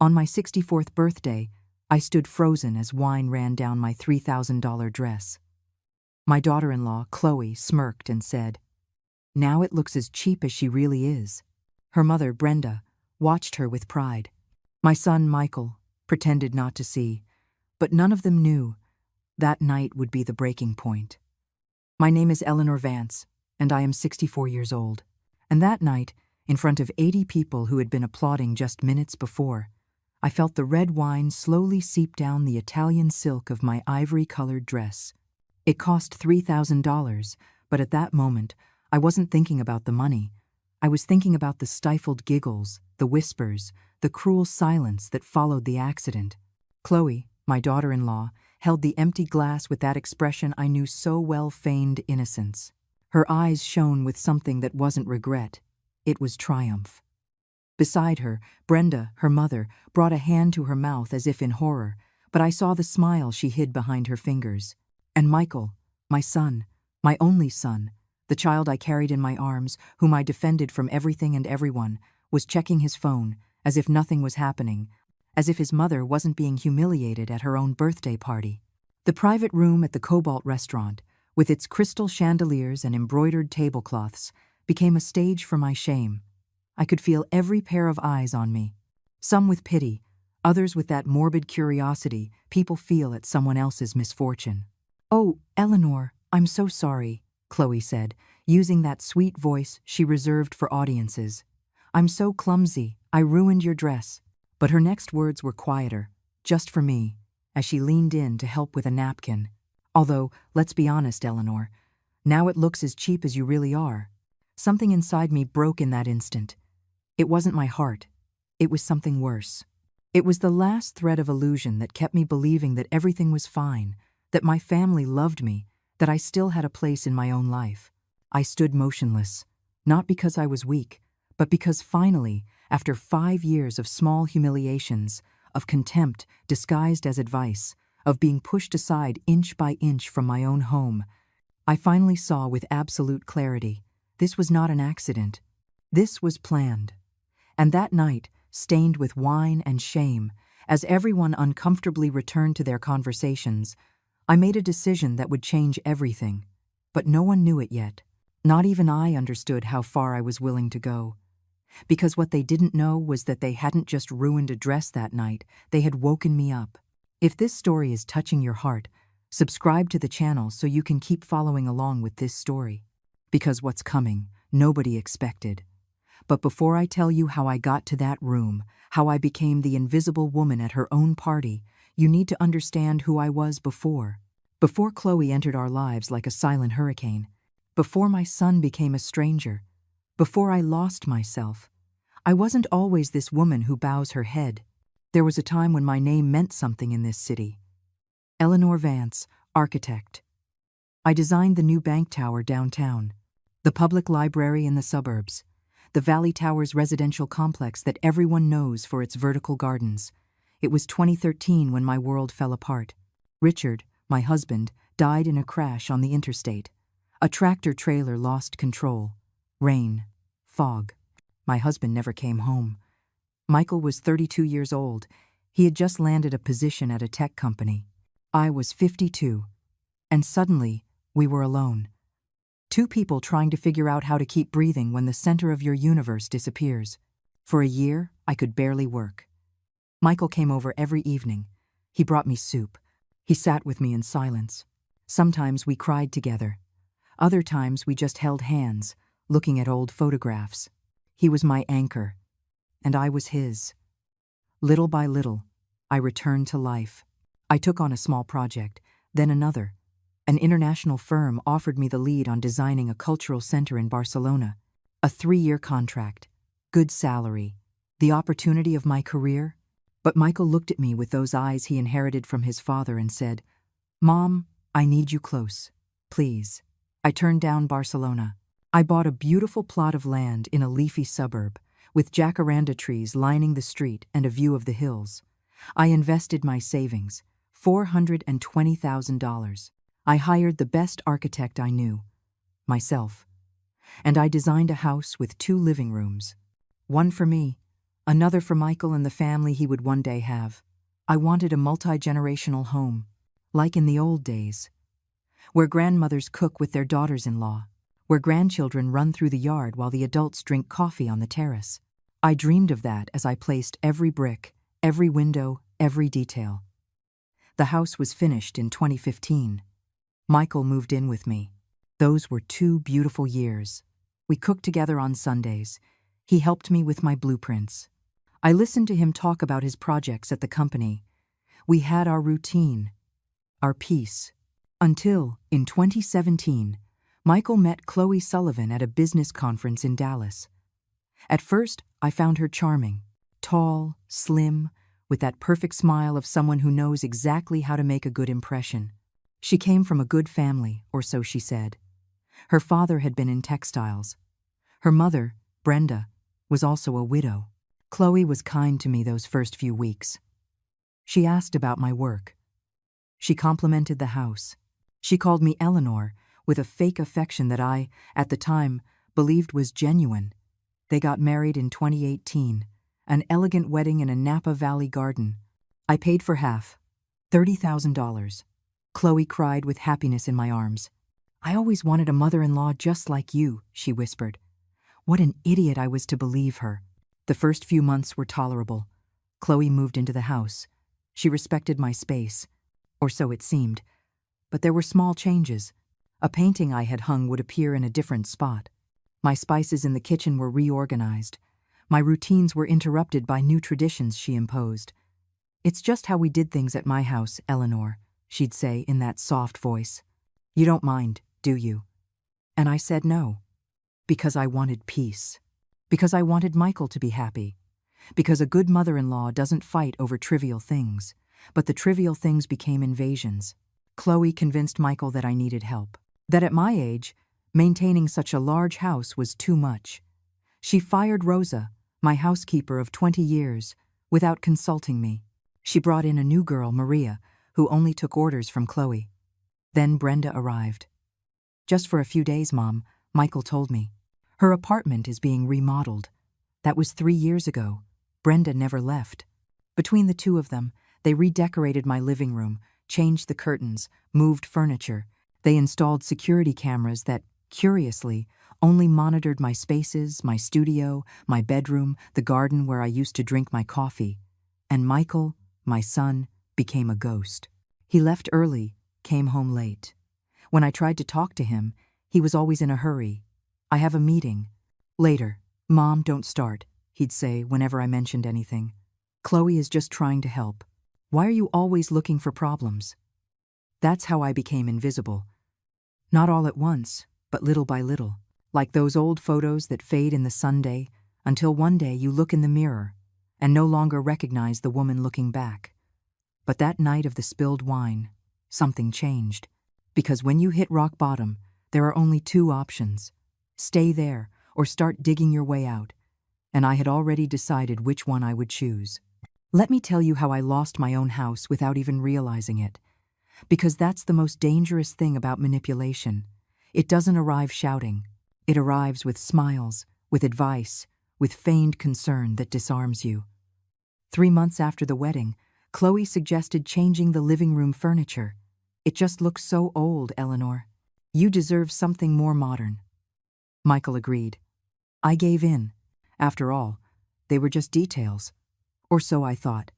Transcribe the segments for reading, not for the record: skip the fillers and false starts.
On my 64th birthday, I stood frozen as wine ran down my $3,000 dress. My daughter-in-law, Chloe, smirked and said, "Now it looks as cheap as she really is." Her mother, Brenda, watched her with pride. My son, Michael, pretended not to see, but none of them knew that night would be the breaking point. My name is Eleanor Vance, and I am 64 years old. And that night, in front of 80 people who had been applauding just minutes before, I felt the red wine slowly seep down the Italian silk of my ivory-colored dress. It cost $3,000, but at that moment, I wasn't thinking about the money. I was thinking about the stifled giggles, the whispers, the cruel silence that followed the accident. Chloe, my daughter-in-law, held the empty glass with that expression I knew so well, feigned innocence. Her eyes shone with something that wasn't regret. It was triumph. Beside her, Brenda, her mother, brought a hand to her mouth as if in horror, but I saw the smile she hid behind her fingers. And Michael, my son, my only son, the child I carried in my arms, whom I defended from everything and everyone, was checking his phone, as if nothing was happening, as if his mother wasn't being humiliated at her own birthday party. The private room at the Cobalt restaurant, with its crystal chandeliers and embroidered tablecloths, became a stage for my shame. I could feel every pair of eyes on me, some with pity, others with that morbid curiosity people feel at someone else's misfortune. "Oh, Eleanor, I'm so sorry," Chloe said, using that sweet voice she reserved for audiences. "I'm so clumsy, I ruined your dress." But her next words were quieter, just for me, as she leaned in to help with a napkin. "Although, let's be honest, Eleanor, now it looks as cheap as you really are." Something inside me broke in that instant. It wasn't my heart. It was something worse. It was the last thread of illusion that kept me believing that everything was fine, that my family loved me, that I still had a place in my own life. I stood motionless, not because I was weak, but because finally, after 5 years of small humiliations, of contempt disguised as advice, of being pushed aside inch by inch from my own home, I finally saw with absolute clarity, this was not an accident. This was planned. And that night, stained with wine and shame, as everyone uncomfortably returned to their conversations, I made a decision that would change everything. But no one knew it yet. Not even I understood how far I was willing to go. Because what they didn't know was that they hadn't just ruined a dress that night, they had woken me up. If this story is touching your heart, subscribe to the channel so you can keep following along with this story. Because what's coming, nobody expected. But before I tell you how I got to that room, how I became the invisible woman at her own party, you need to understand who I was before. Before Chloe entered our lives like a silent hurricane. Before my son became a stranger. Before I lost myself. I wasn't always this woman who bows her head. There was a time when my name meant something in this city. Eleanor Vance, architect. I designed the new bank tower downtown, the public library in the suburbs, the Valley Towers residential complex that everyone knows for its vertical gardens. It was 2013 when my world fell apart. Richard, my husband, died in a crash on the interstate. A tractor trailer lost control. Rain. Fog. My husband never came home. Michael was 32 years old. He had just landed a position at a tech company. I was 52. And suddenly, we were alone. Two people trying to figure out how to keep breathing when the center of your universe disappears. For a year, I could barely work. Michael came over every evening. He brought me soup. He sat with me in silence. Sometimes we cried together. Other times we just held hands, looking at old photographs. He was my anchor, and I was his. Little by little, I returned to life. I took on a small project, then another. An international firm offered me the lead on designing a cultural center in Barcelona. A 3-year contract, good salary, the opportunity of my career. But Michael looked at me with those eyes he inherited from his father and said, "Mom, I need you close. Please." I turned down Barcelona. I bought a beautiful plot of land in a leafy suburb, with jacaranda trees lining the street and a view of the hills. I invested my savings, $420,000. I hired the best architect I knew, myself. And I designed a house with 2 living rooms. One for me, Another for Michael and the family he would one day have. I wanted a multi-generational home, like in the old days, where grandmothers cook with their daughters-in-law, where grandchildren run through the yard while the adults drink coffee on the terrace. I dreamed of that as I placed every brick, every window, every detail. The house was finished in 2015. Michael moved in with me. Those were 2 beautiful years. We cooked together on Sundays. He helped me with my blueprints. I listened to him talk about his projects at the company. We had our routine, our peace. Until, in 2017, Michael met Chloe Sullivan at a business conference in Dallas. At first, I found her charming, tall, slim, with that perfect smile of someone who knows exactly how to make a good impression. She came from a good family, or so she said. Her father had been in textiles. Her mother, Brenda, was also a widow. Chloe was kind to me those first few weeks. She asked about my work. She complimented the house. She called me Eleanor, with a fake affection that I, at the time, believed was genuine. They got married in 2018, an elegant wedding in a Napa Valley garden. I paid for half, $30,000. Chloe cried with happiness in my arms. I always wanted a mother-in-law just like you, she whispered. What an idiot I was to believe her. The first few months were tolerable. Chloe moved into the house. She respected my space, or so it seemed. But there were small changes. A painting I had hung would appear in a different spot. My spices in the kitchen were reorganized. My routines were interrupted by new traditions she imposed. It's just how we did things at my house, Eleanor, she'd say in that soft voice. You don't mind, do you? And I said no. Because I wanted peace. Because I wanted Michael to be happy. Because a good mother-in-law doesn't fight over trivial things. But the trivial things became invasions. Chloe convinced Michael that I needed help. That at my age, maintaining such a large house was too much. She fired Rosa, my housekeeper of 20 years, without consulting me. She brought in a new girl, Maria, who only took orders from Chloe. Then Brenda arrived. Just for a few days, Mom, Michael told me. Her apartment is being remodeled. That was 3 years ago. Brenda never left. Between the two of them, they redecorated my living room, changed the curtains, moved furniture. They installed security cameras that, curiously, only monitored my spaces, my studio, my bedroom, the garden where I used to drink my coffee. And Michael, my son, became a ghost. He left early, came home late. When I tried to talk to him, he was always in a hurry. I have a meeting. Later. Mom, don't start, he'd say whenever I mentioned anything. Chloe is just trying to help. Why are you always looking for problems? That's how I became invisible. Not all at once, but little by little. Like those old photos that fade in the sunday, until one day you look in the mirror and no longer recognize the woman looking back. But that night of the spilled wine, something changed. Because when you hit rock bottom, there are only 2 options. Stay there or start digging your way out. And I had already decided which one I would choose. Let me tell you how I lost my own house without even realizing it. Because that's the most dangerous thing about manipulation. It doesn't arrive shouting. It arrives with smiles, with advice, with feigned concern that disarms you. 3 months after the wedding, Chloe suggested changing the living room furniture. It just looks so old, Eleanor. You deserve something more modern. Michael agreed. I gave in. After all, they were just details. Or so I thought.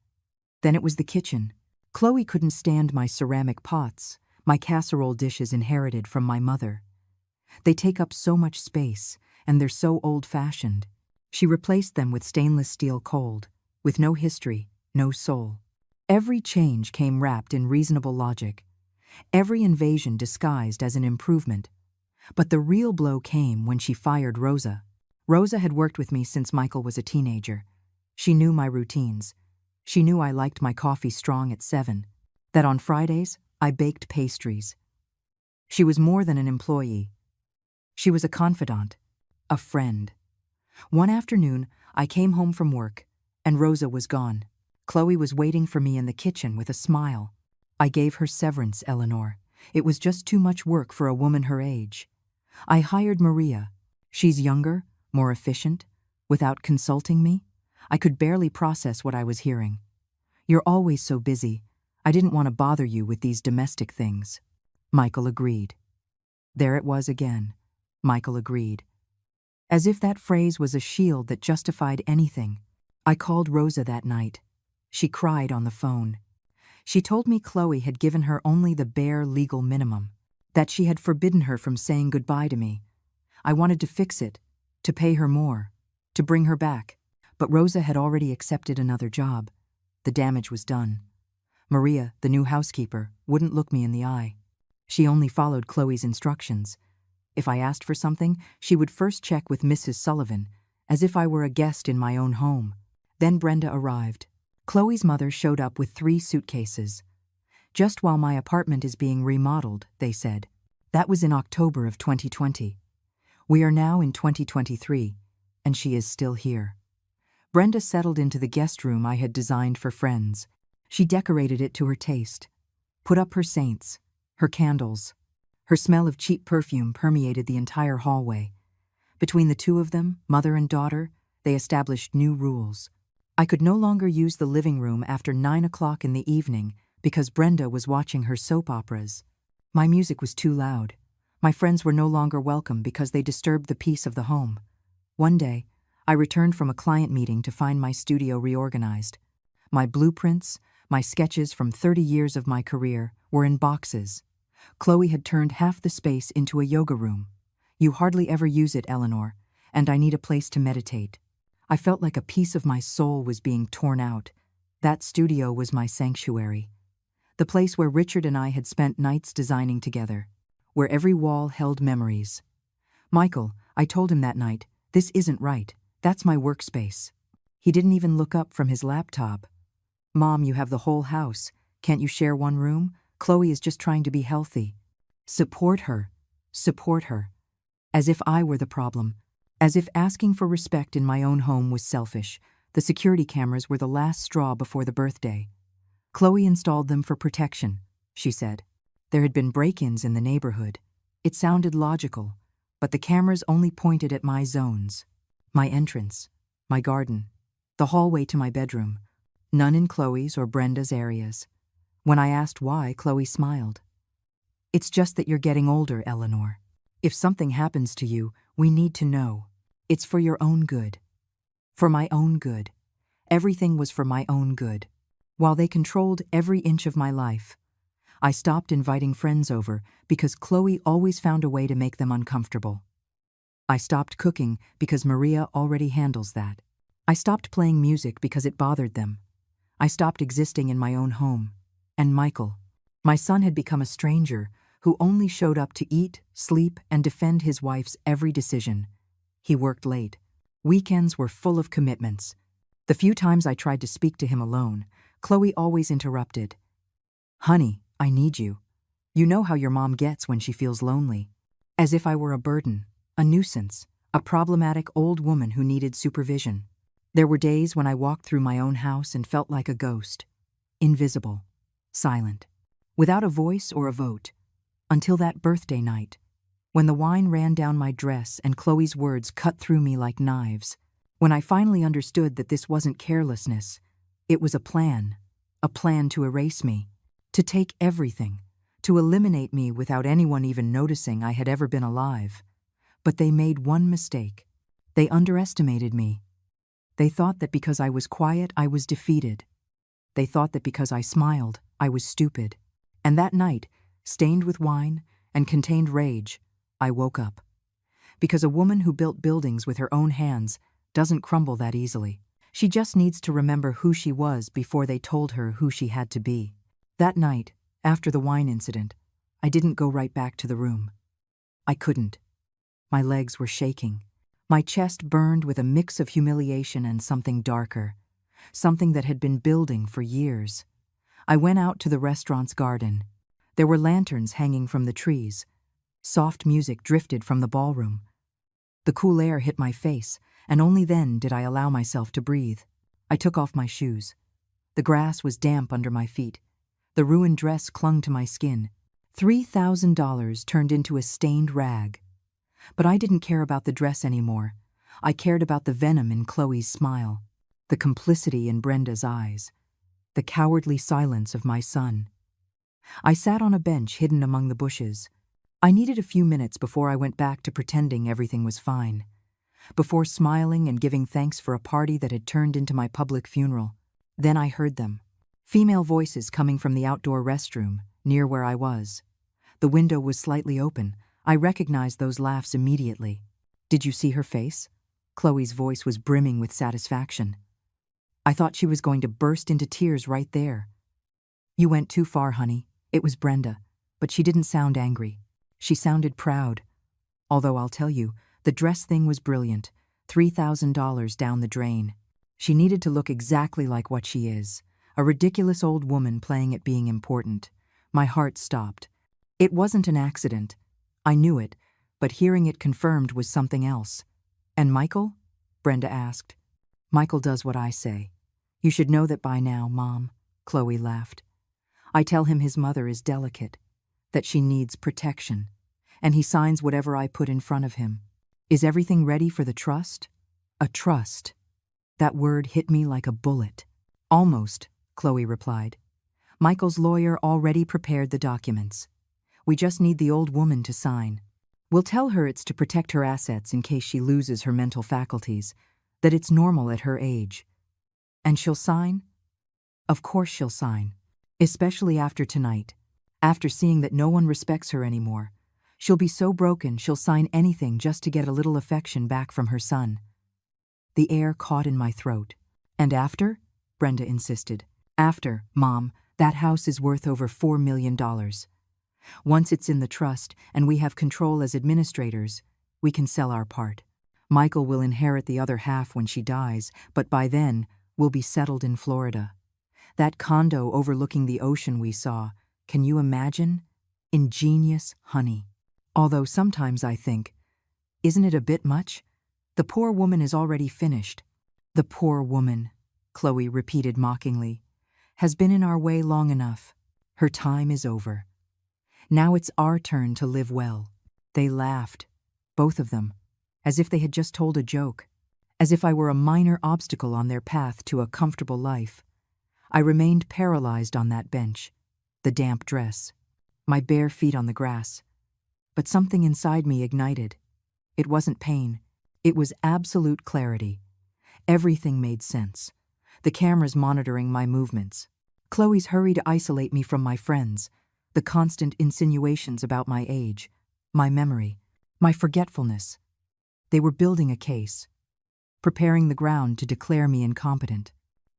Then it was the kitchen. Chloe couldn't stand my ceramic pots, my casserole dishes inherited from my mother. They take up so much space, and they're so old-fashioned. She replaced them with stainless steel cold, with no history, no soul. Every change came wrapped in reasonable logic. Every invasion disguised as an improvement. But the real blow came when she fired Rosa. Rosa had worked with me since Michael was a teenager. She knew my routines. She knew I liked my coffee strong at 7, that on Fridays I baked pastries. She was more than an employee. She was a confidant, a friend. One afternoon, I came home from work, and Rosa was gone. Chloe was waiting for me in the kitchen with a smile. I gave her severance, Eleanor. It was just too much work for a woman her age. I hired Maria. She's younger, more efficient. Without consulting me, I could barely process what I was hearing. "You're always so busy. I didn't want to bother you with these domestic things." Michael agreed. There it was again. Michael agreed. As if that phrase was a shield that justified anything. I called Rosa that night. She cried on the phone. She told me Chloe had given her only the bare legal minimum, that she had forbidden her from saying goodbye to me. I wanted to fix it, to pay her more, to bring her back. But Rosa had already accepted another job. The damage was done. Maria, the new housekeeper, wouldn't look me in the eye. She only followed Chloe's instructions. If I asked for something, she would first check with Mrs. Sullivan, as if I were a guest in my own home. Then Brenda arrived. Chloe's mother showed up with 3 suitcases. "Just while my apartment is being remodeled," they said. That was in October of 2020. We are now in 2023, and she is still here. Brenda settled into the guest room I had designed for friends. She decorated it to her taste, put up her saints, her candles. Her smell of cheap perfume permeated the entire hallway. Between the two of them, mother and daughter, they established new rules. I could no longer use the living room after 9 o'clock in the evening because Brenda was watching her soap operas. My music was too loud. My friends were no longer welcome because they disturbed the peace of the home. One day, I returned from a client meeting to find my studio reorganized. My blueprints, my sketches from 30 years of my career, were in boxes. Chloe had turned half the space into a yoga room. "You hardly ever use it, Eleanor, and I need a place to meditate." I felt like a piece of my soul was being torn out. That studio was my sanctuary. The place where Richard and I had spent nights designing together, where every wall held memories. "Michael," I told him that night, "this isn't right. That's my workspace." He didn't even look up from his laptop. "Mom, you have the whole house. Can't you share one room? Chloe is just trying to be healthy." Support her. Support her. As if I were the problem. As if asking for respect in my own home was selfish. The security cameras were the last straw before the birthday. "Chloe installed them for protection," she said. There had been break-ins in the neighborhood. It sounded logical, but the cameras only pointed at my zones. My entrance, my garden, the hallway to my bedroom. None in Chloe's or Brenda's areas. When I asked why, Chloe smiled. "It's just that you're getting older, Eleanor. If something happens to you, we need to know. It's for your own good." For my own good. Everything was for my own good. While they controlled every inch of my life, I stopped inviting friends over because Chloe always found a way to make them uncomfortable. I stopped cooking because Maria already handles that. I stopped playing music because it bothered them. I stopped existing in my own home. And Michael, my son, had become a stranger who only showed up to eat, sleep, and defend his wife's every decision. He worked late. Weekends were full of commitments. The few times I tried to speak to him alone, Chloe always interrupted. "Honey, I need you. You know how your mom gets when she feels lonely." As if I were a burden, a nuisance, a problematic old woman who needed supervision. There were days when I walked through my own house and felt like a ghost. Invisible. Silent. Without a voice or a vote. Until that birthday night, when the wine ran down my dress and Chloe's words cut through me like knives. When I finally understood that this wasn't carelessness, it was a plan to erase me, to take everything, to eliminate me without anyone even noticing I had ever been alive. But they made one mistake. They underestimated me. They thought that because I was quiet, I was defeated. They thought that because I smiled, I was stupid. And that night, stained with wine and contained rage, I woke up. Because a woman who built buildings with her own hands doesn't crumble that easily. She just needs to remember who she was before they told her who she had to be. That night, after the wine incident, I didn't go right back to the room. I couldn't. My legs were shaking. My chest burned with a mix of humiliation and something darker, something that had been building for years. I went out to the restaurant's garden. There were lanterns hanging from the trees. Soft music drifted from the ballroom. The cool air hit my face, and only then did I allow myself to breathe. I took off my shoes. The grass was damp under my feet. The ruined dress clung to my skin. $3,000 turned into a stained rag. But I didn't care about the dress anymore. I cared about the venom in Chloe's smile. the complicity in Brenda's eyes, the cowardly silence of my son. I sat on a bench hidden among the bushes. I needed a few minutes before I went back to pretending everything was fine, before smiling and giving thanks for a party that had turned into my public funeral. Then I heard them. Female voices coming from the outdoor restroom, near where I was. The window was slightly open. I recognized those laughs immediately. Did you see her face? Chloe's voice was brimming with satisfaction. I thought she was going to burst into tears right there. You went too far, honey. It was Brenda, but she didn't sound angry. She sounded proud. Although I'll tell you, the dress thing was brilliant. $3,000 down the drain. She needed to look exactly like what she is, a ridiculous old woman playing at being important. My heart stopped. It wasn't an accident. I knew it, but hearing it confirmed was something else. And Michael? Brenda asked. Michael does what I say. You should know that by now, Mom, Chloe laughed. I tell him his mother is delicate, that she needs protection, and he signs whatever I put in front of him. Is everything ready for the trust? A trust. That word hit me like a bullet. Almost, Chloe replied. Michael's lawyer already prepared the documents. We just need the old woman to sign. We'll tell her it's to protect her assets in case she loses her mental faculties, that it's normal at her age. And she'll sign? Of course she'll sign, especially after tonight, after seeing that no one respects her anymore. She'll be so broken she'll sign anything just to get a little affection back from her son. The air caught in my throat. And after? Brenda insisted. After, Mom, that house is worth over $4 million. Once it's in the trust and we have control as administrators, we can sell our part. Michael will inherit the other half when she dies, but by then, we'll be settled in Florida. That condo overlooking the ocean we saw, can you imagine? Ingenious, honey. Although sometimes I think, isn't it a bit much? The poor woman is already finished. The poor woman, Chloe repeated mockingly, has been in our way long enough. Her time is over. Now it's our turn to live well. They laughed, both of them, as if they had just told a joke, as if I were a minor obstacle on their path to a comfortable life. I remained paralyzed on that bench, the damp dress, my bare feet on the grass. But something inside me ignited. It wasn't pain. It was absolute clarity. Everything made sense. The cameras monitoring my movements. Chloe's hurry to isolate me from my friends. The constant insinuations about my age, my memory, my forgetfulness. They were building a case, preparing the ground to declare me incompetent.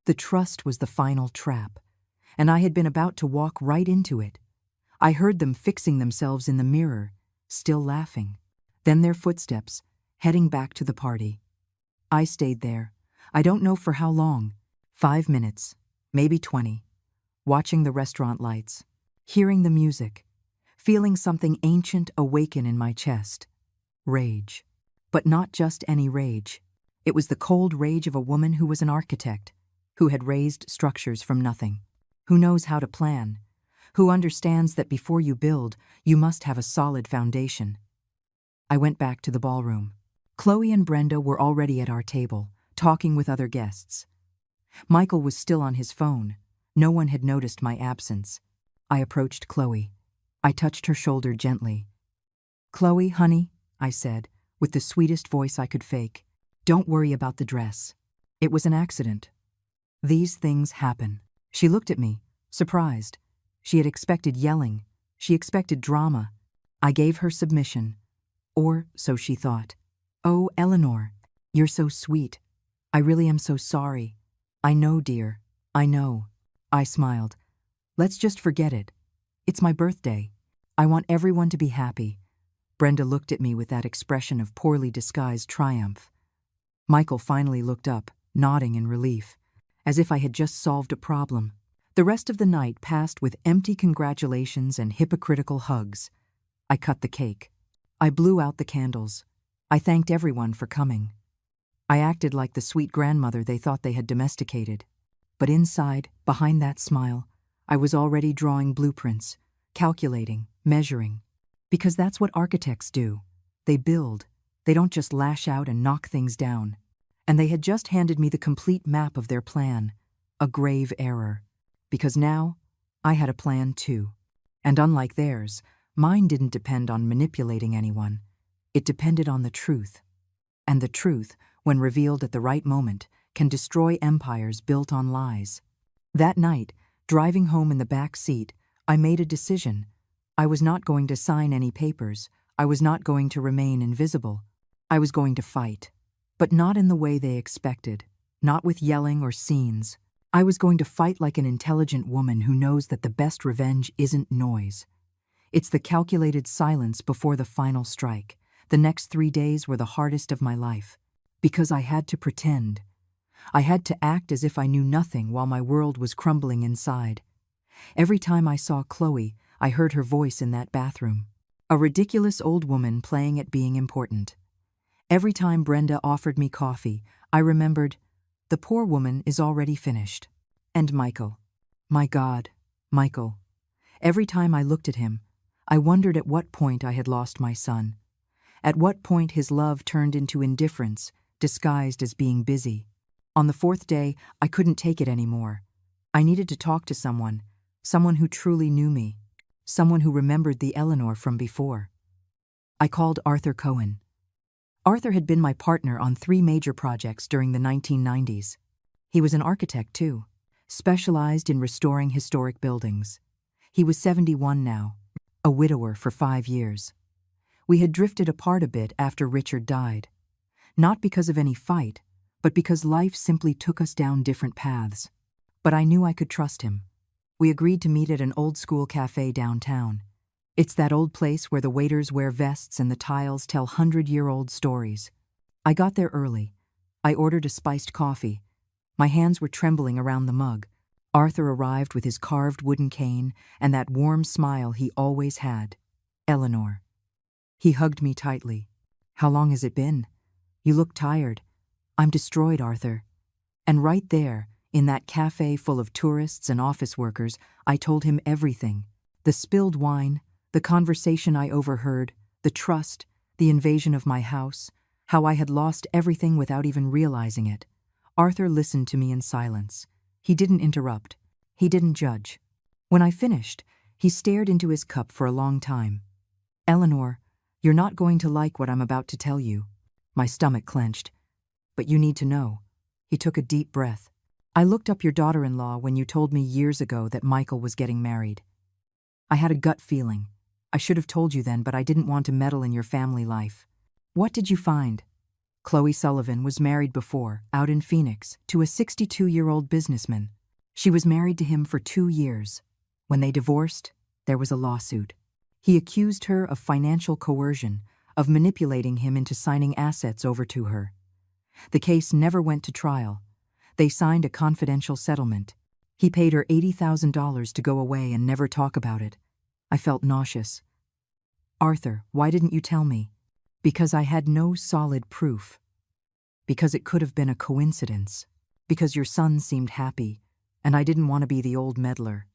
The trust was the final trap, and I had been about to walk right into it. I heard them fixing themselves in the mirror, still laughing. Then their footsteps, heading back to the party. I stayed there. I don't know for how long. 5 minutes, maybe 20. Watching the restaurant lights, hearing the music, feeling something ancient awaken in my chest. Rage. But not just any rage. It was the cold rage of a woman who was an architect, who had raised structures from nothing, who knows how to plan, who understands that before you build, you must have a solid foundation. I went back to the ballroom. Chloe and Brenda were already at our table, talking with other guests. Michael was still on his phone. No one had noticed my absence. I approached Chloe. I touched her shoulder gently. Chloe, honey, I said, with the sweetest voice I could fake, don't worry about the dress. It was an accident. These things happen. She looked at me, surprised. She had expected yelling. She expected drama. I gave her submission. Or so she thought. Oh, Eleanor, you're so sweet. I really am so sorry. I know, dear. I know. I smiled. Let's just forget it. It's my birthday. I want everyone to be happy. Brenda looked at me with that expression of poorly disguised triumph. Michael finally looked up, nodding in relief, as if I had just solved a problem. The rest of the night passed with empty congratulations and hypocritical hugs. I cut the cake. I blew out the candles. I thanked everyone for coming. I acted like the sweet grandmother they thought they had domesticated. But inside, behind that smile, I was already drawing blueprints, calculating, measuring. Because that's what architects do. They build. They don't just lash out and knock things down. And they had just handed me the complete map of their plan. A grave error. Because now, I had a plan too. And unlike theirs, mine didn't depend on manipulating anyone. It depended on the truth. And the truth, when revealed at the right moment, can destroy empires built on lies. That night, driving home in the back seat, I made a decision. I was not going to sign any papers. I was not going to remain invisible. I was going to fight. But not in the way they expected. Not with yelling or scenes. I was going to fight like an intelligent woman who knows that the best revenge isn't noise. It's the calculated silence before the final strike. The next 3 days were the hardest of my life. Because I had to pretend. I had to act as if I knew nothing while my world was crumbling inside. Every time I saw Chloe, I heard her voice in that bathroom. A ridiculous old woman playing at being important. Every time Brenda offered me coffee, I remembered, the poor woman is already finished. And Michael. My God, Michael. Every time I looked at him, I wondered at what point I had lost my son. At what point his love turned into indifference, disguised as being busy. On the 4th day, I couldn't take it anymore. I needed to talk to someone who truly knew me, someone who remembered the Eleanor from before. I called Arthur Cohen. Arthur had been my partner on 3 major projects during the 1990s. He was an architect too, specialized in restoring historic buildings. He was 71 now, a widower for 5 years. We had drifted apart a bit after Richard died. Not because of any fight, but because life simply took us down different paths. But I knew I could trust him. We agreed to meet at an old-school cafe downtown. It's that old place where the waiters wear vests and the tiles tell 100-year-old stories. I got there early. I ordered a spiced coffee. My hands were trembling around the mug. Arthur arrived with his carved wooden cane and that warm smile he always had. Eleanor. He hugged me tightly. How long has it been? You look tired. I'm destroyed, Arthur. And right there, in that cafe full of tourists and office workers, I told him everything. The spilled wine, the conversation I overheard, the trust, the invasion of my house, how I had lost everything without even realizing it. Arthur listened to me in silence. He didn't interrupt. He didn't judge. When I finished, he stared into his cup for a long time. Eleanor, you're not going to like what I'm about to tell you. My stomach clenched. But you need to know. He took a deep breath. I looked up your daughter-in-law when you told me years ago that Michael was getting married. I had a gut feeling. I should have told you then, but I didn't want to meddle in your family life. What did you find? Chloe Sullivan was married before, out in Phoenix, to a 62-year-old businessman. She was married to him for 2 years. When they divorced, there was a lawsuit. He accused her of financial coercion, of manipulating him into signing assets over to her. The case never went to trial. They signed a confidential settlement. He paid her $80,000 to go away and never talk about it. I felt nauseous. Arthur, why didn't you tell me? Because I had no solid proof. Because it could have been a coincidence. Because your son seemed happy, and I didn't want to be the old meddler.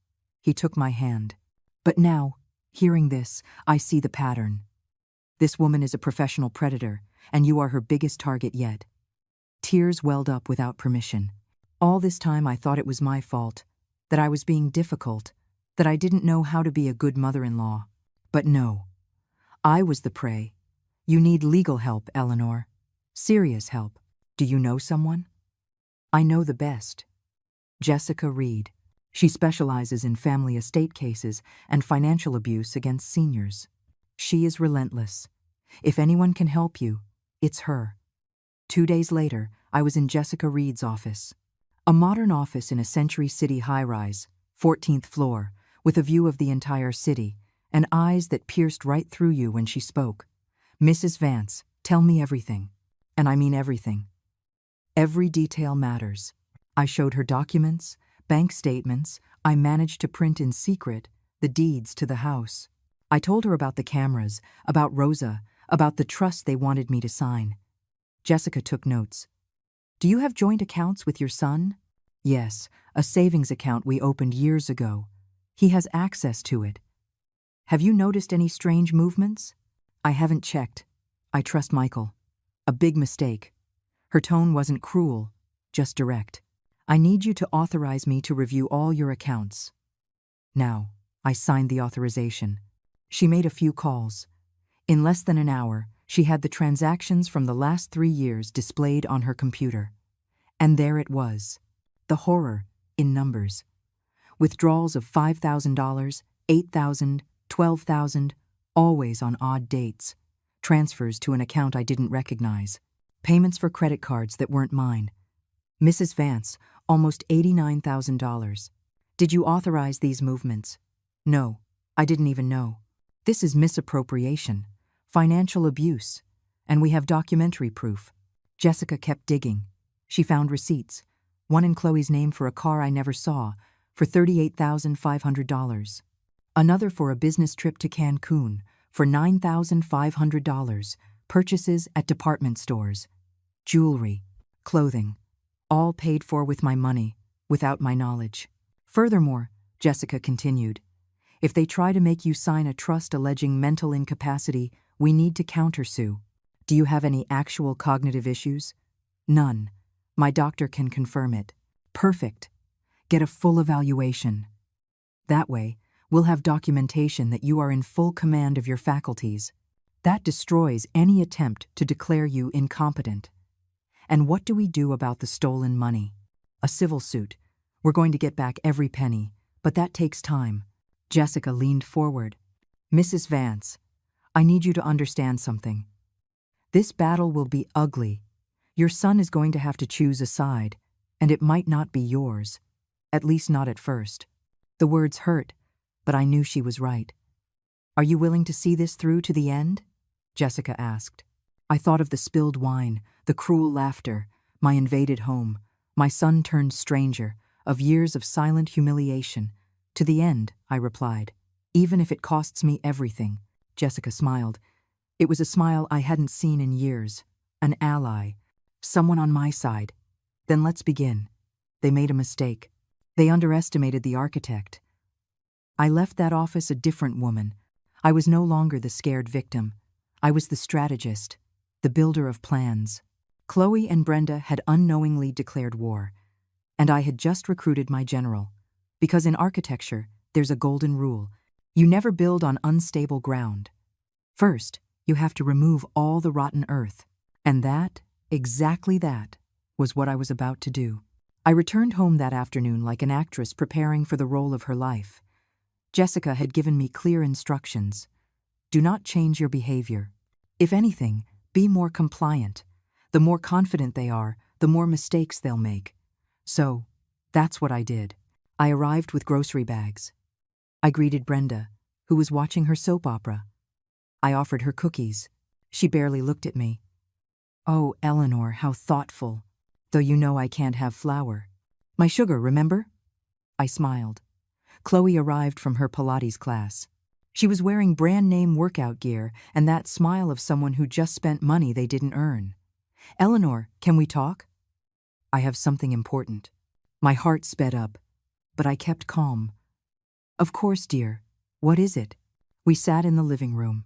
He took my hand. But now, hearing this, I see the pattern. This woman is a professional predator, and you are her biggest target yet. Tears welled up without permission. All this time I thought it was my fault, that I was being difficult, that I didn't know how to be a good mother-in-law. But no, I was the prey. You need legal help, Eleanor. Serious help. Do you know someone? I know the best. Jessica Reed. She specializes in family estate cases and financial abuse against seniors. She is relentless. If anyone can help you, it's her. 2 days later, I was in Jessica Reed's office. A modern office in a Century City high-rise, 14th floor, with a view of the entire city, and eyes that pierced right through you when she spoke. Mrs. Vance, tell me everything. And I mean everything. Every detail matters. I showed her documents, bank statements. I managed to print in secret the deeds to the house. I told her about the cameras, about Rosa, about the trust they wanted me to sign. Jessica took notes. Do you have joint accounts with your son? Yes, a savings account we opened years ago. He has access to it. Have you noticed any strange movements? I haven't checked. I trust Michael. A big mistake. Her tone wasn't cruel, just direct. I need you to authorize me to review all your accounts. Now, I signed the authorization. She made a few calls. In less than an hour, she had the transactions from the last 3 years displayed on her computer. And there it was. The horror, in numbers. Withdrawals of $5,000, $8,000, $12,000, always on odd dates. Transfers to an account I didn't recognize. Payments for credit cards that weren't mine. Mrs. Vance, almost $89,000. Did you authorize these movements? No, I didn't even know. This is misappropriation, financial abuse, and we have documentary proof. Jessica kept digging. She found receipts, one in Chloe's name for a car I never saw, for $38,500. Another for a business trip to Cancun, for $9,500, purchases at department stores. Jewelry, clothing, all paid for with my money, without my knowledge. Furthermore, Jessica continued, if they try to make you sign a trust alleging mental incapacity, we need to countersue. Do you have any actual cognitive issues? None. My doctor can confirm it. Perfect. Get a full evaluation. That way, we'll have documentation that you are in full command of your faculties. That destroys any attempt to declare you incompetent. And what do we do about the stolen money? A civil suit. We're going to get back every penny, but that takes time. Jessica leaned forward. Mrs. Vance, I need you to understand something. This battle will be ugly. Your son is going to have to choose a side, and it might not be yours. At least not at first. The words hurt, but I knew she was right. Are you willing to see this through to the end? Jessica asked. I thought of the spilled wine, the cruel laughter, my invaded home, my son turned stranger, of years of silent humiliation. To the end, I replied. Even if it costs me everything. Jessica smiled. It was a smile I hadn't seen in years. An ally. Someone on my side. Then let's begin. They made a mistake. They underestimated the architect. I left that office a different woman. I was no longer the scared victim. I was the strategist, the builder of plans. Chloe and Brenda had unknowingly declared war, and I had just recruited my general. Because in architecture, there's a golden rule. You never build on unstable ground. First, you have to remove all the rotten earth. And that, exactly that, was what I was about to do. I returned home that afternoon like an actress preparing for the role of her life. Jessica had given me clear instructions. Do not change your behavior. If anything, be more compliant. The more confident they are, the more mistakes they'll make. So, that's what I did. I arrived with grocery bags. I greeted Brenda, who was watching her soap opera. I offered her cookies. She barely looked at me. Oh, Eleanor, how thoughtful. Though you know I can't have flour. My sugar, remember? I smiled. Chloe arrived from her Pilates class. She was wearing brand-name workout gear and that smile of someone who just spent money they didn't earn. Eleanor, can we talk? I have something important. My heart sped up, but I kept calm. Of course, dear. What is it? We sat in the living room.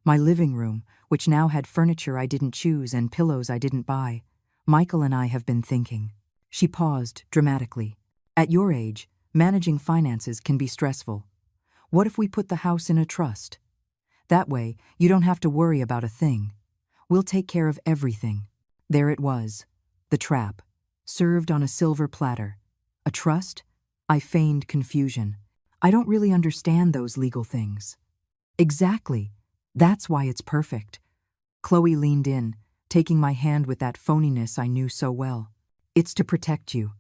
My living room, which now had furniture I didn't choose and pillows I didn't buy. Michael and I have been thinking. She paused dramatically. At your age, managing finances can be stressful. What if we put the house in a trust? That way, you don't have to worry about a thing. We'll take care of everything. There it was, the trap, served on a silver platter. A trust? I feigned confusion. I don't really understand those legal things. Exactly. That's why it's perfect. Chloe leaned in, taking my hand with that phoniness I knew so well. It's to protect you.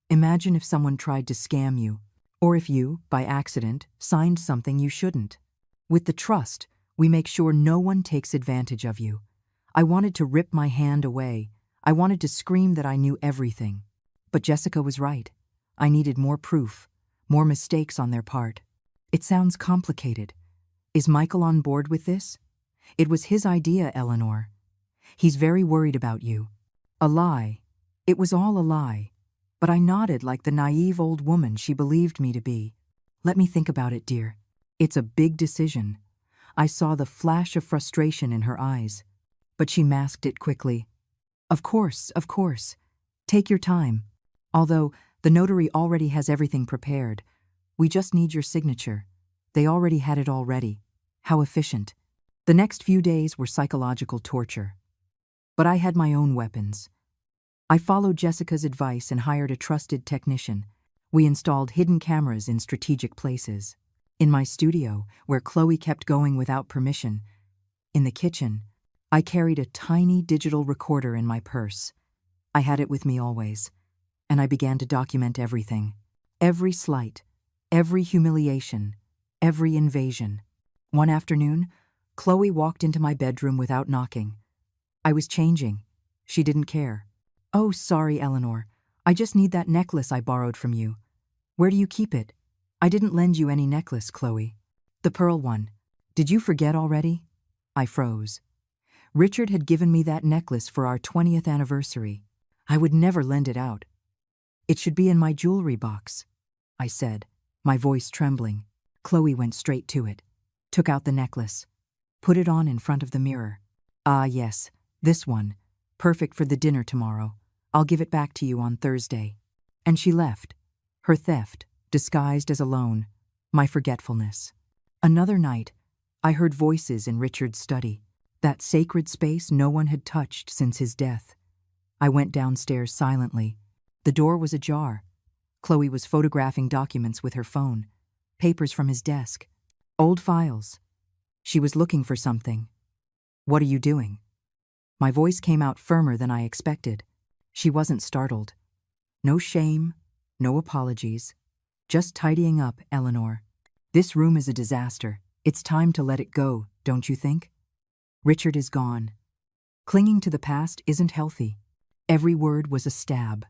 Imagine if someone tried to scam you, or if you, by accident, signed something you shouldn't. With the trust, we make sure no one takes advantage of you. I wanted to rip my hand away. I wanted to scream that I knew everything. But Jessica was right. I needed more proof, more mistakes on their part. It sounds complicated. Is Michael on board with this? It was his idea, Eleanor. He's very worried about you. A lie. It was all a lie. But I nodded like the naive old woman she believed me to be. Let me think about it, dear. It's a big decision. I saw the flash of frustration in her eyes, but she masked it quickly. Of course, of course. Take your time. Although the notary already has everything prepared. We just need your signature. They already had it all ready. How efficient. The next few days were psychological torture. But I had my own weapons. I followed Jessica's advice and hired a trusted technician. We installed hidden cameras in strategic places. In my studio, where Chloe kept going without permission. In the kitchen, I carried a tiny digital recorder in my purse. I had it with me always, and I began to document everything. Every slight, every humiliation, every invasion. One afternoon, Chloe walked into my bedroom without knocking. I was changing. She didn't care. "Oh, sorry, Eleanor. I just need that necklace I borrowed from you." "Where do you keep it?" "I didn't lend you any necklace, Chloe." "The pearl one. Did you forget already?" I froze. Richard had given me that necklace for our 20th anniversary. I would never lend it out. "It should be in my jewelry box," I said, my voice trembling. Chloe went straight to it, took out the necklace, put it on in front of the mirror. "Ah, yes, this one. Perfect for the dinner tomorrow. I'll give it back to you on Thursday." And she left. Her theft, disguised as a loan. My forgetfulness. Another night, I heard voices in Richard's study. That sacred space no one had touched since his death. I went downstairs silently. The door was ajar. Chloe was photographing documents with her phone. Papers from his desk. Old files. She was looking for something. "What are you doing?" My voice came out firmer than I expected. She wasn't startled. "No shame, no apologies. Just tidying up, Eleanor. This room is a disaster. It's time to let it go, don't you think? Richard is gone. Clinging to the past isn't healthy." Every word was a stab.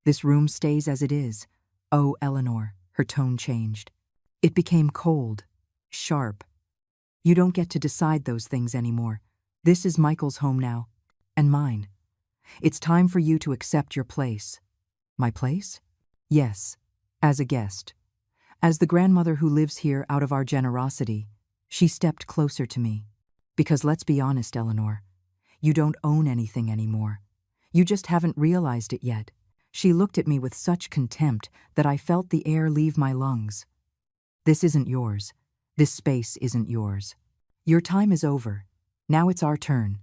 "This room stays as it is." "Oh, Eleanor," her tone changed. It became cold, sharp. "You don't get to decide those things anymore. This is Michael's home now, and mine. It's time for you to accept your place." "My place?" "Yes, as a guest. As the grandmother who lives here out of our generosity." She stepped closer to me. "Because let's be honest, Eleanor, you don't own anything anymore. You just haven't realized it yet." She looked at me with such contempt that I felt the air leave my lungs. "This isn't yours. This space isn't yours. Your time is over. Now it's our turn.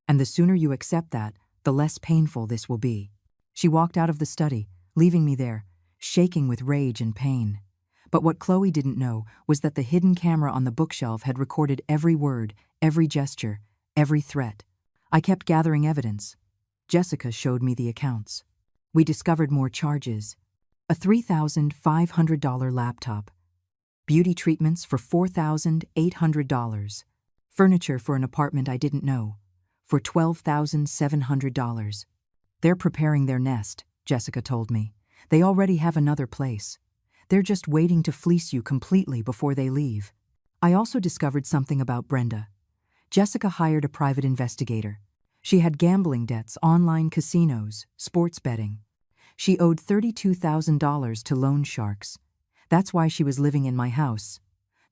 And the sooner you accept that, the less painful this will be." She walked out of the study, leaving me there, shaking with rage and pain. But what Chloe didn't know was that the hidden camera on the bookshelf had recorded every word, every gesture, every threat. I kept gathering evidence. Jessica showed me the accounts. We discovered more charges. A $3,500 laptop. Beauty treatments for $4,800. Furniture for an apartment I didn't know, for $12,700. "They're preparing their nest," Jessica told me. "They already have another place. They're just waiting to fleece you completely before they leave." I also discovered something about Brenda. Jessica hired a private investigator. She had gambling debts, online casinos, sports betting. She owed $32,000 to loan sharks. That's why she was living in my house.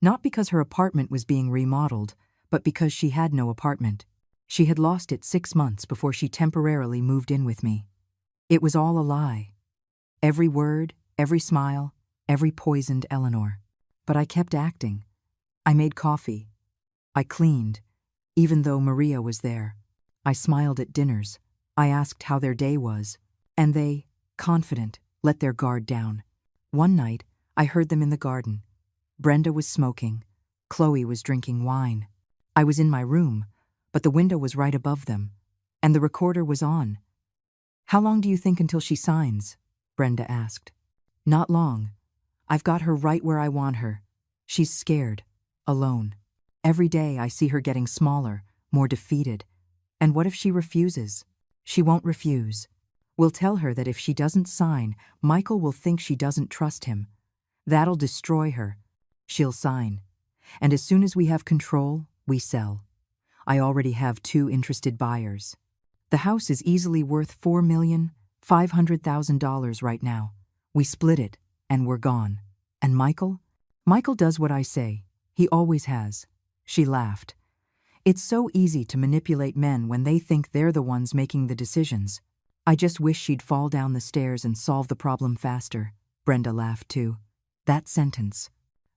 Not because her apartment was being remodeled, but because she had no apartment. She had lost it 6 months before she temporarily moved in with me. It was all a lie. Every word, every smile, every poisoned Eleanor. But I kept acting. I made coffee. I cleaned, even though Maria was there. I smiled at dinners. I asked how their day was. And they, confident, let their guard down. One night, I heard them in the garden. Brenda was smoking. Chloe was drinking wine. I was in my room, but the window was right above them, and the recorder was on. "How long do you think until she signs?" Brenda asked. "Not long. I've got her right where I want her. She's scared, alone. Every day I see her getting smaller, more defeated. And what if she refuses?" "She won't refuse. We'll tell her that if she doesn't sign, Michael will think she doesn't trust him. That'll destroy her. She'll sign. And as soon as we have control, we sell. I already have 2 interested buyers. The house is easily worth $4,500,000 right now. We split it, and we're gone. And Michael? Michael does what I say. He always has." She laughed. It's so easy to manipulate men when they think they're the ones making the decisions. I just wish she'd fall down the stairs and solve the problem faster. Brenda laughed too. That sentence,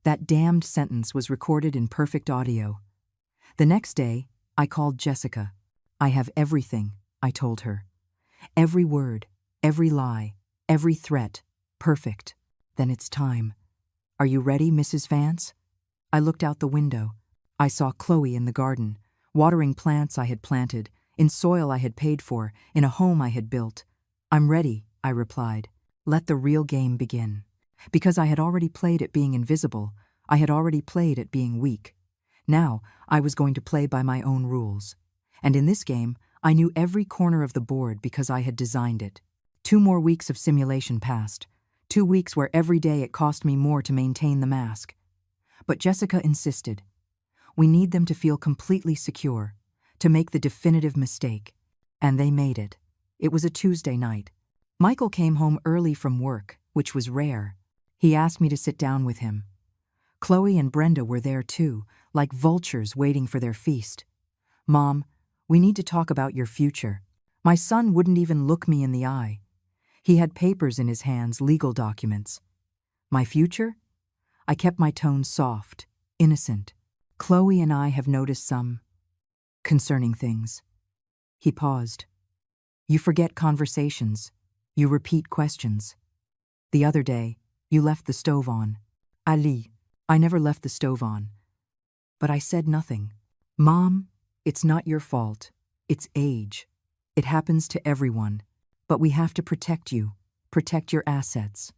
that damned sentence was recorded in perfect audio. The next day, I called Jessica. I have everything, I told her. Every word, every lie, every threat. Perfect. Then it's time. Are you ready, Mrs. Vance? I looked out the window. I saw Chloe in the garden, watering plants I had planted, in soil I had paid for, in a home I had built. I'm ready, I replied. Let the real game begin. Because I had already played at being invisible, I had already played at being weak. Now, I was going to play by my own rules. And in this game, I knew every corner of the board because I had designed it. 2 more weeks of simulation passed. 2 weeks where every day it cost me more to maintain the mask. But Jessica insisted. We need them to feel completely secure, to make the definitive mistake. And they made it. It was a Tuesday night. Michael came home early from work, which was rare. He asked me to sit down with him. Chloe and Brenda were there too, like vultures waiting for their feast. Mom, we need to talk about your future. My son wouldn't even look me in the eye. He had papers in his hands, legal documents. My future? I kept my tone soft, innocent. Chloe and I have noticed some concerning things. He paused. You forget conversations. You repeat questions. The other day, you left the stove on. Ali, I never left the stove on. But I said nothing. Mom, it's not your fault. It's age. It happens to everyone. But we have to protect you. Protect your assets.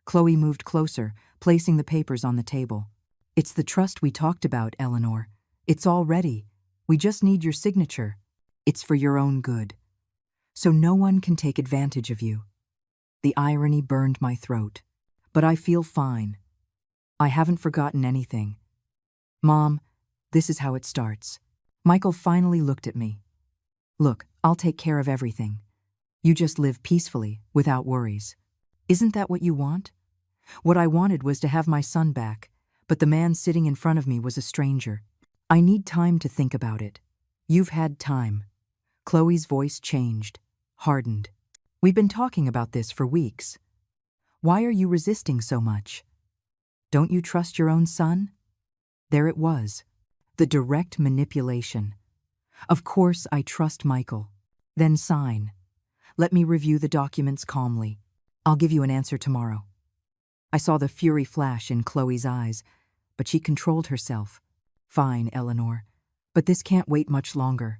Chloe moved closer, placing the papers on the table. It's the trust we talked about, Eleanor. It's all ready. We just need your signature. It's for your own good. So no one can take advantage of you. The irony burned my throat. But I feel fine. I haven't forgotten anything. Mom, this is how it starts. Michael finally looked at me. Look, I'll take care of everything. You just live peacefully, without worries. Isn't that what you want? What I wanted was to have my son back, but the man sitting in front of me was a stranger. I need time to think about it. You've had time. Chloe's voice changed, hardened. We've been talking about this for weeks. Why are you resisting so much? Don't you trust your own son? There it was. The direct manipulation. Of course I trust Michael. Then sign. Let me review the documents calmly. I'll give you an answer tomorrow. I saw the fury flash in Chloe's eyes, but she controlled herself. Fine, Eleanor. But this can't wait much longer.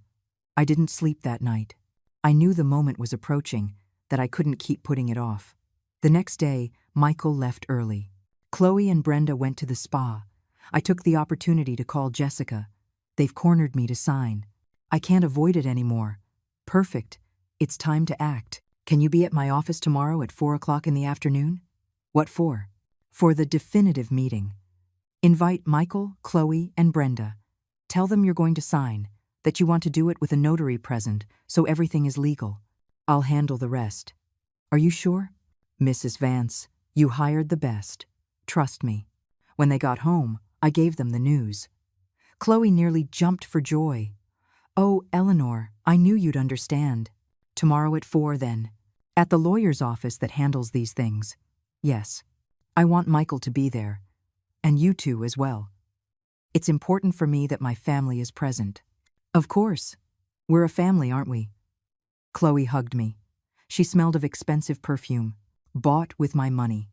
I didn't sleep that night. I knew the moment was approaching, that I couldn't keep putting it off. The next day, Michael left early. Chloe and Brenda went to the spa. I took the opportunity to call Jessica. They've cornered me to sign. I can't avoid it anymore. Perfect. It's time to act. Can you be at my office tomorrow at 4 o'clock in the afternoon? What for? For the definitive meeting. Invite Michael, Chloe, and Brenda. Tell them you're going to sign, that you want to do it with a notary present, so everything is legal. I'll handle the rest. Are you sure? Mrs. Vance, you hired the best. Trust me. When they got home, I gave them the news. Chloe nearly jumped for joy. Oh, Eleanor, I knew you'd understand. Tomorrow at 4 then. At the lawyer's office that handles these things. Yes. I want Michael to be there. And you two as well. It's important for me that my family is present. Of course. We're a family, aren't we? Chloe hugged me. She smelled of expensive perfume, bought with my money.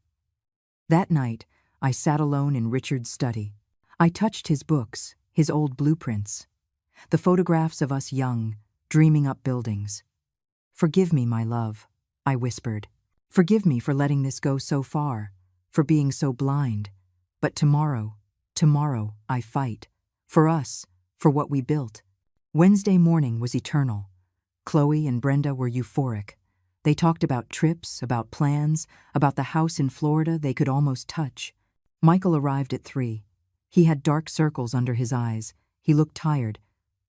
That night, I sat alone in Richard's study. I touched his books, his old blueprints, the photographs of us young, dreaming up buildings. Forgive me, my love, I whispered. Forgive me for letting this go so far, for being so blind. But tomorrow, I fight. For us, for what we built. Wednesday morning was eternal. Chloe and Brenda were euphoric. They talked about trips, about plans, about the house in Florida they could almost touch. Michael arrived at 3. He had dark circles under his eyes. He looked tired.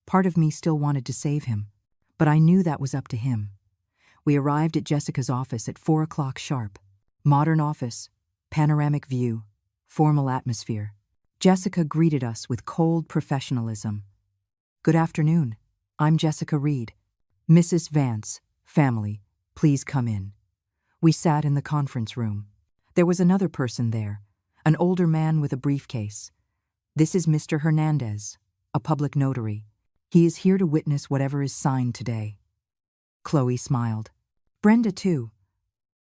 Part of me still wanted to save him, but I knew that was up to him. We arrived at Jessica's office at 4 o'clock sharp. Modern office, panoramic view, formal atmosphere. Jessica greeted us with cold professionalism. Good afternoon. I'm Jessica Reed. Mrs. Vance, family, please come in. We sat in the conference room. There was another person there, an older man with a briefcase. This is Mr. Hernandez, a public notary. He is here to witness whatever is signed today. Chloe smiled. Brenda too.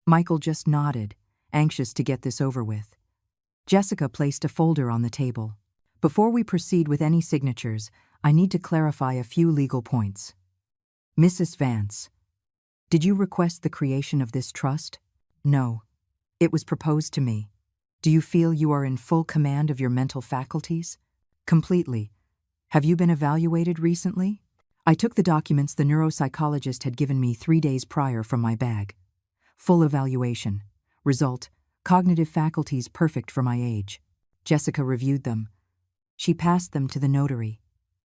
Michael just nodded, anxious to get this over with. Jessica placed a folder on the table. Before we proceed with any signatures, I need to clarify a few legal points. Mrs. Vance, did you request the creation of this trust? No. It was proposed to me. Do you feel you are in full command of your mental faculties? Completely. Have you been evaluated recently? I took the documents the neuropsychologist had given me 3 days prior from my bag. Full evaluation. Result: cognitive faculties perfect for my age. Jessica reviewed them. She passed them to the notary.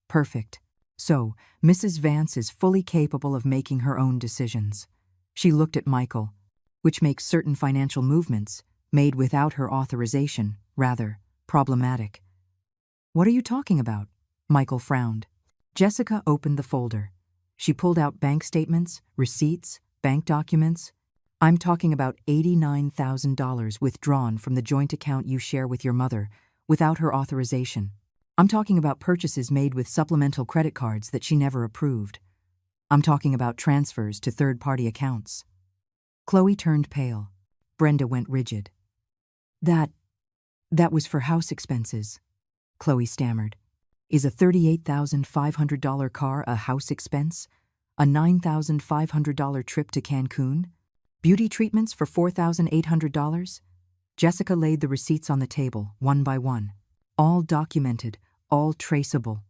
Perfect. So, Mrs. Vance is fully capable of making her own decisions. She looked at Michael, which makes certain financial movements, made without her authorization, rather problematic. What are you talking about? Michael frowned. Jessica opened the folder. She pulled out bank statements, receipts, bank documents. I'm talking about $89,000 withdrawn from the joint account you share with your mother, without her authorization. I'm talking about purchases made with supplemental credit cards that she never approved. I'm talking about transfers to third-party accounts. Chloe turned pale. Brenda went rigid. That was for house expenses, Chloe stammered. Is a $38,500 car a house expense? A $9,500 trip to Cancun? Beauty treatments for $4,800? Jessica laid the receipts on the table, one by one. All documented, all traceable.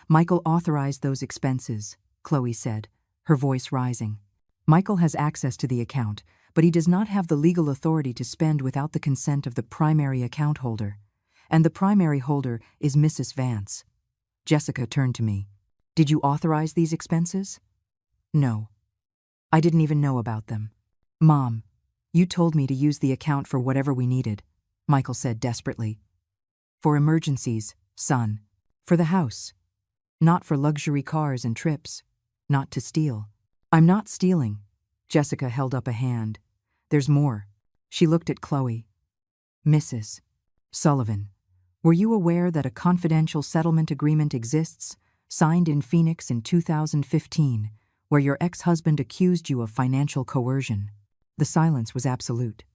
Michael authorized those expenses, Chloe said, her voice rising. Michael has access to the account, but he does not have the legal authority to spend without the consent of the primary account holder. And the primary holder is Mrs. Vance. Jessica turned to me. Did you authorize these expenses? No. I didn't even know about them. Mom, you told me to use the account for whatever we needed, Michael said desperately. For emergencies, son. For the house. Not for luxury cars and trips. Not to steal. I'm not stealing. Jessica held up a hand. There's more. She looked at Chloe. Mrs. Sullivan, were you aware that a confidential settlement agreement exists, signed in Phoenix in 2015, where your ex-husband accused you of financial coercion? The silence was absolute.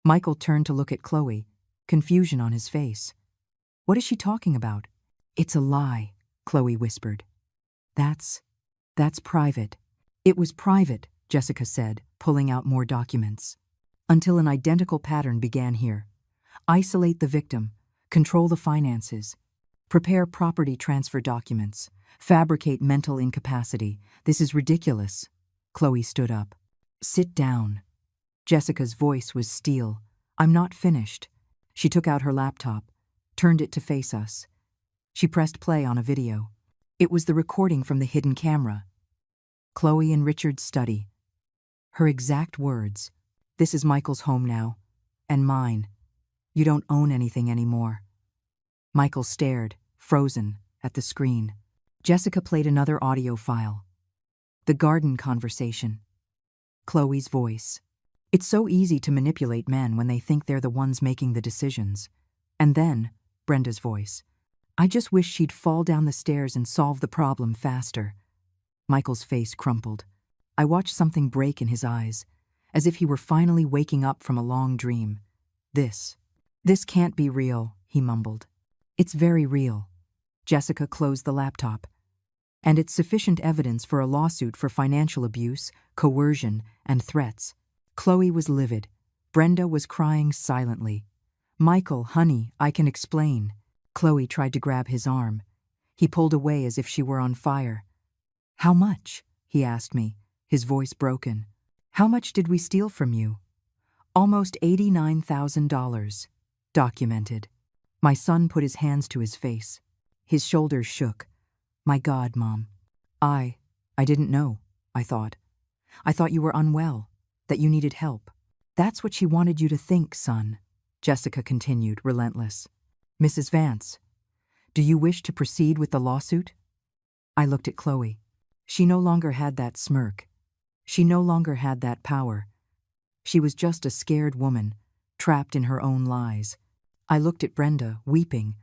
Michael turned to look at Chloe, confusion on his face. What is she talking about? It's a lie, Chloe whispered. That's private. It was private, Jessica said, pulling out more documents. Until an identical pattern began here. Isolate the victim, control the finances, prepare property transfer documents, fabricate mental incapacity. This is ridiculous. Chloe stood up. Sit down. Jessica's voice was steel. I'm not finished. She took out her laptop, turned it to face us. She pressed play on a video. It was the recording from the hidden camera. Chloe and Richard's study. Her exact words. This is Michael's home now. And mine. You don't own anything anymore. Michael stared, frozen, at the screen. Jessica played another audio file. The garden conversation. Chloe's voice. It's so easy to manipulate men when they think they're the ones making the decisions. And then, Brenda's voice. I just wish she'd fall down the stairs and solve the problem faster. Michael's face crumpled. I watched something break in his eyes, as if he were finally waking up from a long dream. This can't be real, he mumbled. It's very real. Jessica closed the laptop. And it's sufficient evidence for a lawsuit for financial abuse, coercion, and threats. Chloe was livid. Brenda was crying silently. Michael, honey, I can explain. Chloe tried to grab his arm. He pulled away as if she were on fire. How much? He asked me, his voice broken. How much did we steal from you? Almost $89,000. Documented. My son put his hands to his face. His shoulders shook. My God, Mom. I didn't know, I thought. I thought you were unwell, that you needed help. That's what she wanted you to think, son, Jessica continued, relentless. Mrs. Vance, do you wish to proceed with the lawsuit? I looked at Chloe. She no longer had that smirk. She no longer had that power. She was just a scared woman, trapped in her own lies. I looked at Brenda, weeping,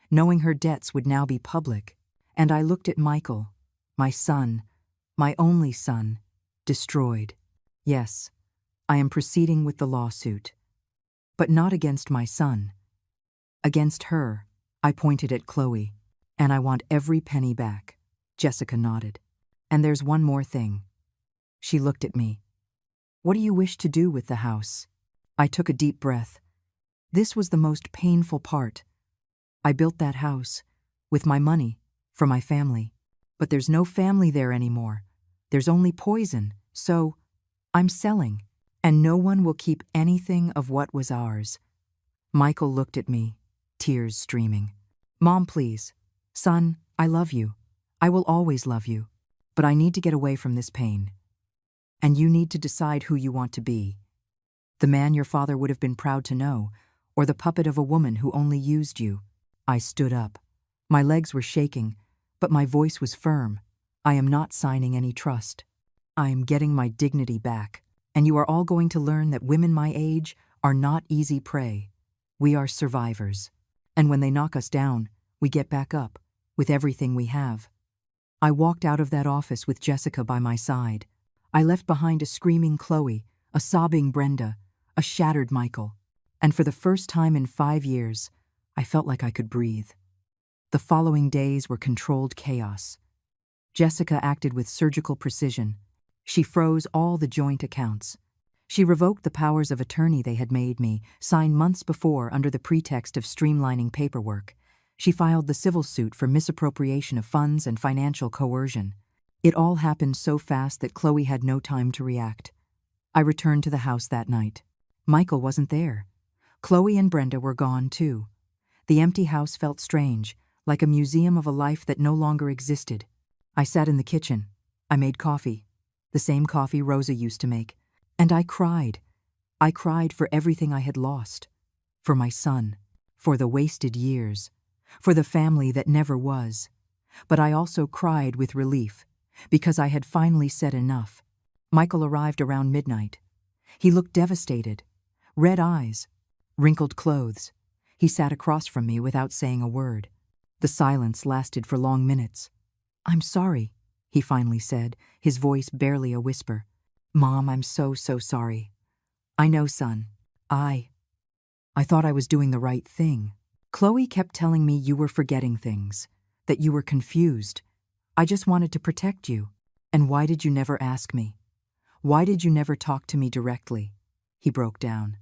knowing her debts would now be public. And I looked at Michael, my son, my only son, destroyed. Yes, I am proceeding with the lawsuit. But not against my son. Against her. I pointed at Chloe. And I want every penny back. Jessica nodded. And there's one more thing. She looked at me. What do you wish to do with the house? I took a deep breath. This was the most painful part. I built that house, with my money, for my family. But there's no family there anymore. There's only poison, so I'm selling, and no one will keep anything of what was ours. Michael looked at me, tears streaming. Mom, please. Son, I love you. I will always love you. But I need to get away from this pain. And you need to decide who you want to be. The man your father would have been proud to know, or the puppet of a woman who only used you. I stood up. My legs were shaking, but my voice was firm. I am not signing any trust. I am getting my dignity back, and you are all going to learn that women my age are not easy prey. We are survivors. And when they knock us down, we get back up, with everything we have. I walked out of that office with Jessica by my side. I left behind a screaming Chloe, a sobbing Brenda, a shattered Michael. And for the first time in 5 years, I felt like I could breathe. The following days were controlled chaos. Jessica acted with surgical precision. She froze all the joint accounts. She revoked the powers of attorney they had made me sign months before under the pretext of streamlining paperwork. She filed the civil suit for misappropriation of funds and financial coercion. It all happened so fast that Chloe had no time to react. I returned to the house that night. Michael wasn't there. Chloe and Brenda were gone too. The empty house felt strange, like a museum of a life that no longer existed. I sat in the kitchen. I made coffee, the same coffee Rosa used to make, and I cried. I cried for everything I had lost, for my son, for the wasted years, for the family that never was. But I also cried with relief, because I had finally said enough. Michael arrived around midnight. He looked devastated. Red eyes, wrinkled clothes. He sat across from me without saying a word. The silence lasted for long minutes. "I'm sorry," he finally said, his voice barely a whisper. "Mom, I'm so sorry." "I know, son. I thought I was doing the right thing. Chloe kept telling me you were forgetting things, that you were confused. I just wanted to protect you. And why did you never ask me? Why did you never talk to me directly?" He broke down.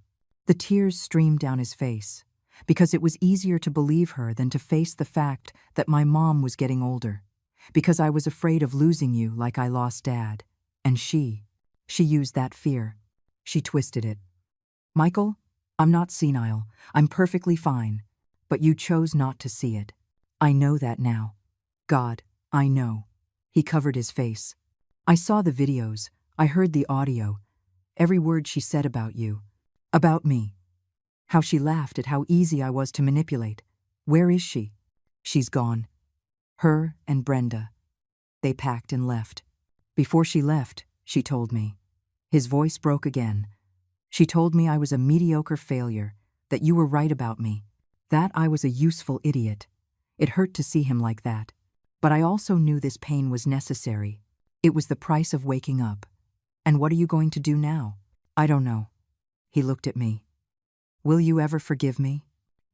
The tears streamed down his face, because it was easier to believe her than to face the fact that my mom was getting older, because I was afraid of losing you like I lost Dad. And she used that fear. She twisted it. "Michael, I'm not senile. I'm perfectly fine. But you chose not to see it. I know that now. God, I know." He covered his face. "I saw the videos. I heard the audio. Every word she said about you. About me. How she laughed at how easy I was to manipulate. Where is she?" "She's gone. Her and Brenda. They packed and left. Before she left, she told me." His voice broke again. "She told me I was a mediocre failure, that you were right about me, that I was a useful idiot." It hurt to see him like that. But I also knew this pain was necessary. It was the price of waking up. "And what are you going to do now?" "I don't know." He looked at me. "Will you ever forgive me?"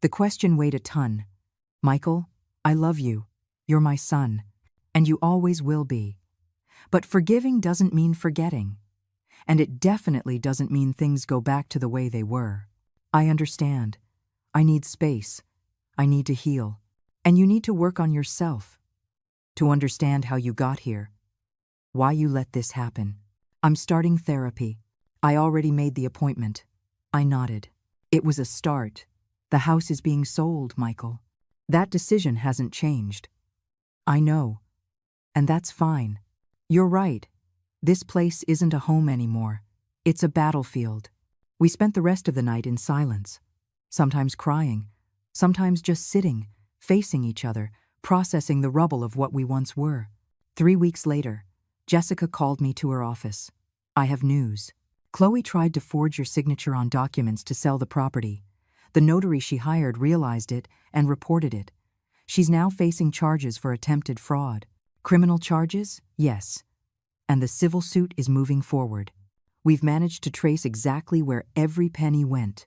The question weighed a ton. "Michael, I love you. You're my son. And you always will be. But forgiving doesn't mean forgetting. And it definitely doesn't mean things go back to the way they were. I understand. I need space. I need to heal. And you need to work on yourself. To understand how you got here. Why you let this happen. I'm starting therapy. I already made the appointment." I nodded. "It was a start. The house is being sold, Michael. That decision hasn't changed." "I know. And that's fine. You're right. This place isn't a home anymore. It's a battlefield." We spent the rest of the night in silence, sometimes crying, sometimes just sitting, facing each other, processing the rubble of what we once were. 3 weeks later, Jessica called me to her office. I have news. Chloe tried to forge your signature on documents to sell the property. The notary she hired realized it and reported it. She's now facing charges for attempted fraud. Criminal charges? Yes. And the civil suit is moving forward. We've managed to trace exactly where every penny went.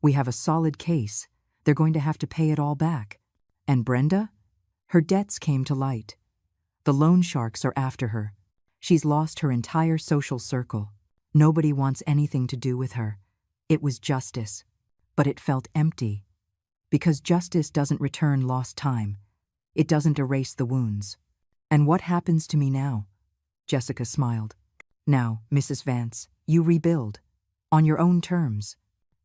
We have a solid case. They're going to have to pay it all back. And Brenda? Her debts came to light. The loan sharks are after her. She's lost her entire social circle. Nobody wants anything to do with her. It was justice, but it felt empty. Because justice doesn't return lost time. It doesn't erase the wounds. And what happens to me now? Jessica smiled. Now, Mrs. Vance, you rebuild. On your own terms.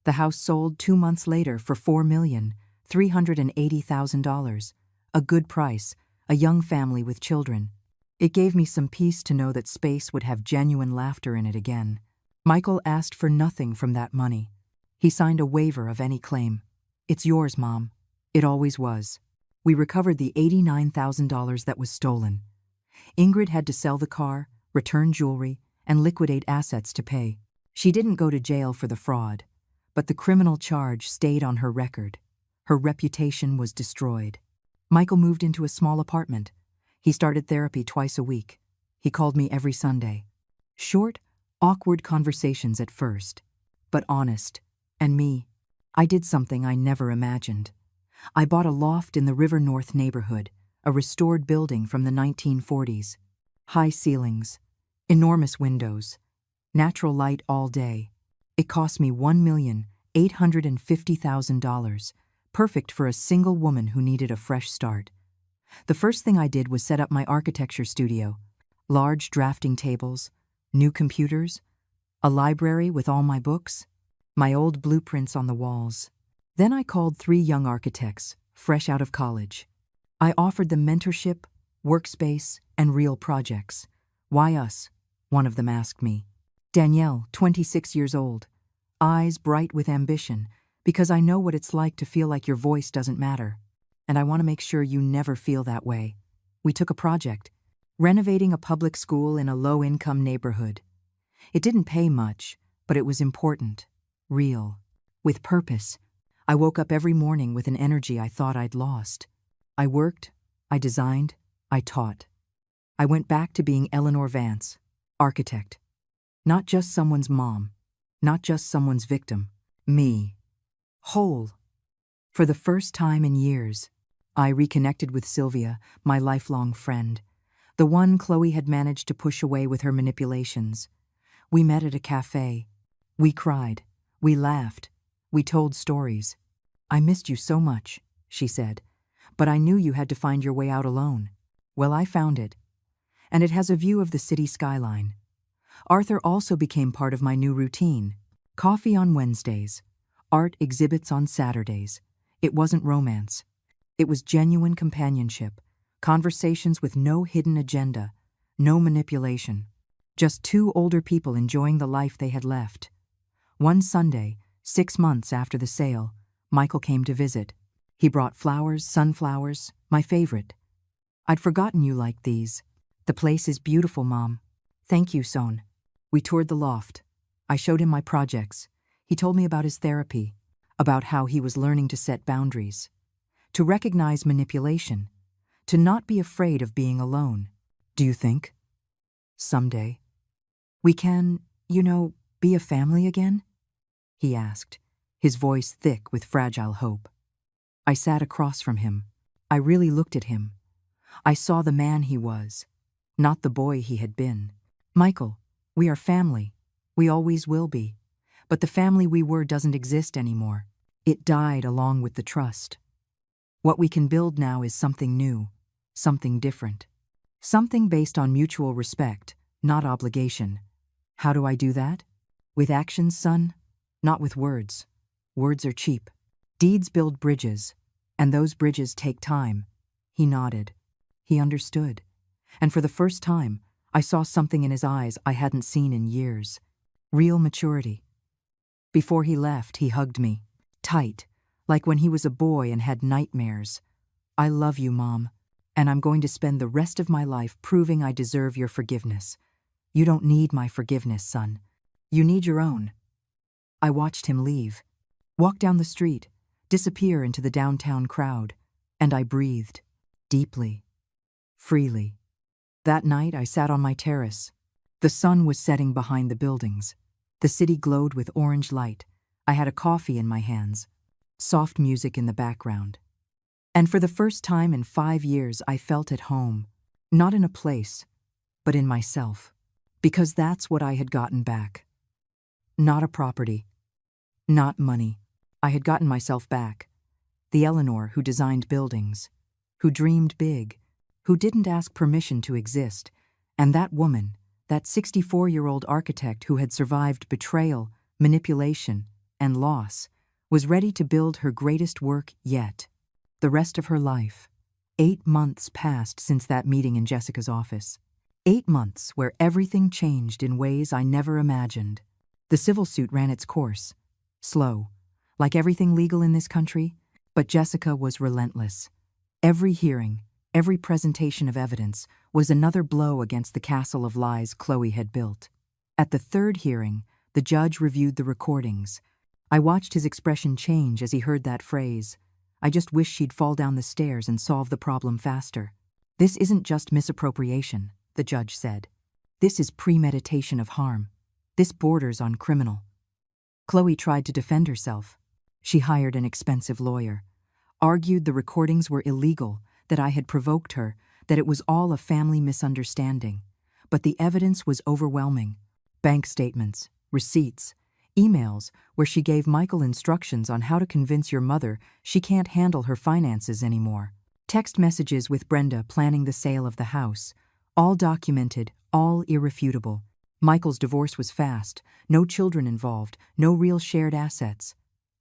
The house sold 2 months later for $4,380,000. A good price, a young family with children. It gave me some peace to know that space would have genuine laughter in it again. Michael asked for nothing from that money. He signed a waiver of any claim. It's yours, Mom. It always was. We recovered the $89,000 that was stolen. Ingrid had to sell the car, return jewelry, and liquidate assets to pay. She didn't go to jail for the fraud, but the criminal charge stayed on her record. Her reputation was destroyed. Michael moved into a small apartment. He started therapy twice a week. He called me every Sunday. Short, awkward conversations at first, but honest. And me, I did something I never imagined. I bought a loft in the River North neighborhood, a restored building from the 1940s. High ceilings, enormous windows, natural light all day. It cost me $1,850,000, perfect for a single woman who needed a fresh start. The first thing I did was set up my architecture studio. Large drafting tables, new computers, a library with all my books, my old blueprints on the walls. Then I called 3 young architects, fresh out of college. I offered them mentorship, workspace, and real projects. Why us? One of them asked me. Danielle, 26 years old, eyes bright with ambition, because I know what it's like to feel like your voice doesn't matter. And I want to make sure you never feel that way. We took a project, renovating a public school in a low-income neighborhood. It didn't pay much, but it was important, real, with purpose. I woke up every morning with an energy I thought I'd lost. I worked, I designed, I taught. I went back to being Eleanor Vance, architect. Not just someone's mom, not just someone's victim, me. Whole. For the first time in years, I reconnected with Sylvia, my lifelong friend, the one Chloe had managed to push away with her manipulations. We met at a cafe. We cried. We laughed. We told stories. I missed you so much, she said, but I knew you had to find your way out alone. Well, I found it. And it has a view of the city skyline. Arthur also became part of my new routine. Coffee on Wednesdays. Art exhibits on Saturdays. It wasn't romance. It was genuine companionship, conversations with no hidden agenda, no manipulation. Just 2 older people enjoying the life they had left. One Sunday, 6 months after the sale, Michael came to visit. He brought flowers, sunflowers, my favorite. I'd forgotten you liked these. The place is beautiful, Mom. Thank you, Son. We toured the loft. I showed him my projects. He told me about his therapy, about how he was learning to set boundaries, to recognize manipulation, to not be afraid of being alone. Do you think, someday, we can, be a family again? He asked, his voice thick with fragile hope. I sat across from him. I really looked at him. I saw the man he was, not the boy he had been. Michael, we are family. We always will be. But the family we were doesn't exist anymore. It died along with the trust. What we can build now is something new, something different. Something based on mutual respect, not obligation. How do I do that? With actions, son, not with words. Words are cheap. Deeds build bridges, and those bridges take time. He nodded. He understood. And for the first time, I saw something in his eyes I hadn't seen in years. Real maturity. Before he left, he hugged me, tight, like when he was a boy and had nightmares. I love you, Mom. and I'm going to spend the rest of my life proving I deserve your forgiveness. You don't need my forgiveness, son. You need your own." I watched him leave, walk down the street, disappear into the downtown crowd, and I breathed, deeply, freely. That night I sat on my terrace. The sun was setting behind the buildings. The city glowed with orange light. I had a coffee in my hands, soft music in the background. And for the first time in 5 years I felt at home, not in a place, but in myself. Because that's what I had gotten back. Not a property, not money. I had gotten myself back. The Eleanor who designed buildings, who dreamed big, who didn't ask permission to exist, and that woman, that 64-year-old architect who had survived betrayal, manipulation, and loss, was ready to build her greatest work yet. The rest of her life. 8 months passed since that meeting in Jessica's office. 8 months where everything changed in ways I never imagined. The civil suit ran its course. Slow, like everything legal in this country, but Jessica was relentless. Every hearing, every presentation of evidence was another blow against the castle of lies Chloe had built. At the 3rd hearing, the judge reviewed the recordings. I watched his expression change as he heard that phrase. I just wish she'd fall down the stairs and solve the problem faster. "This isn't just misappropriation," the judge said. "This is premeditation of harm. This borders on criminal." Chloe tried to defend herself. She hired an expensive lawyer, argued the recordings were illegal, that I had provoked her, that it was all a family misunderstanding. But the evidence was overwhelming. Bank statements, receipts, emails where she gave Michael instructions on how to convince your mother she can't handle her finances anymore. Text messages with Brenda planning the sale of the house. All documented, all irrefutable. Michael's divorce was fast, no children involved, no real shared assets.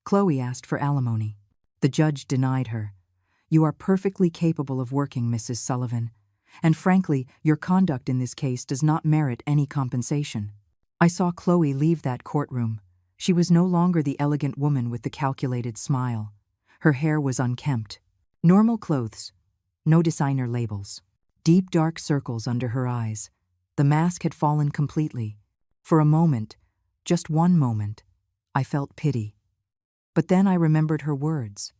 Chloe asked for alimony. The judge denied her. "You are perfectly capable of working, Mrs. Sullivan, and frankly, your conduct in this case does not merit any compensation." I saw Chloe leave that courtroom. She was no longer the elegant woman with the calculated smile. Her hair was unkempt. Normal clothes, no designer labels. Deep dark circles under her eyes. The mask had fallen completely. For a moment, just one moment, I felt pity. But then I remembered her words.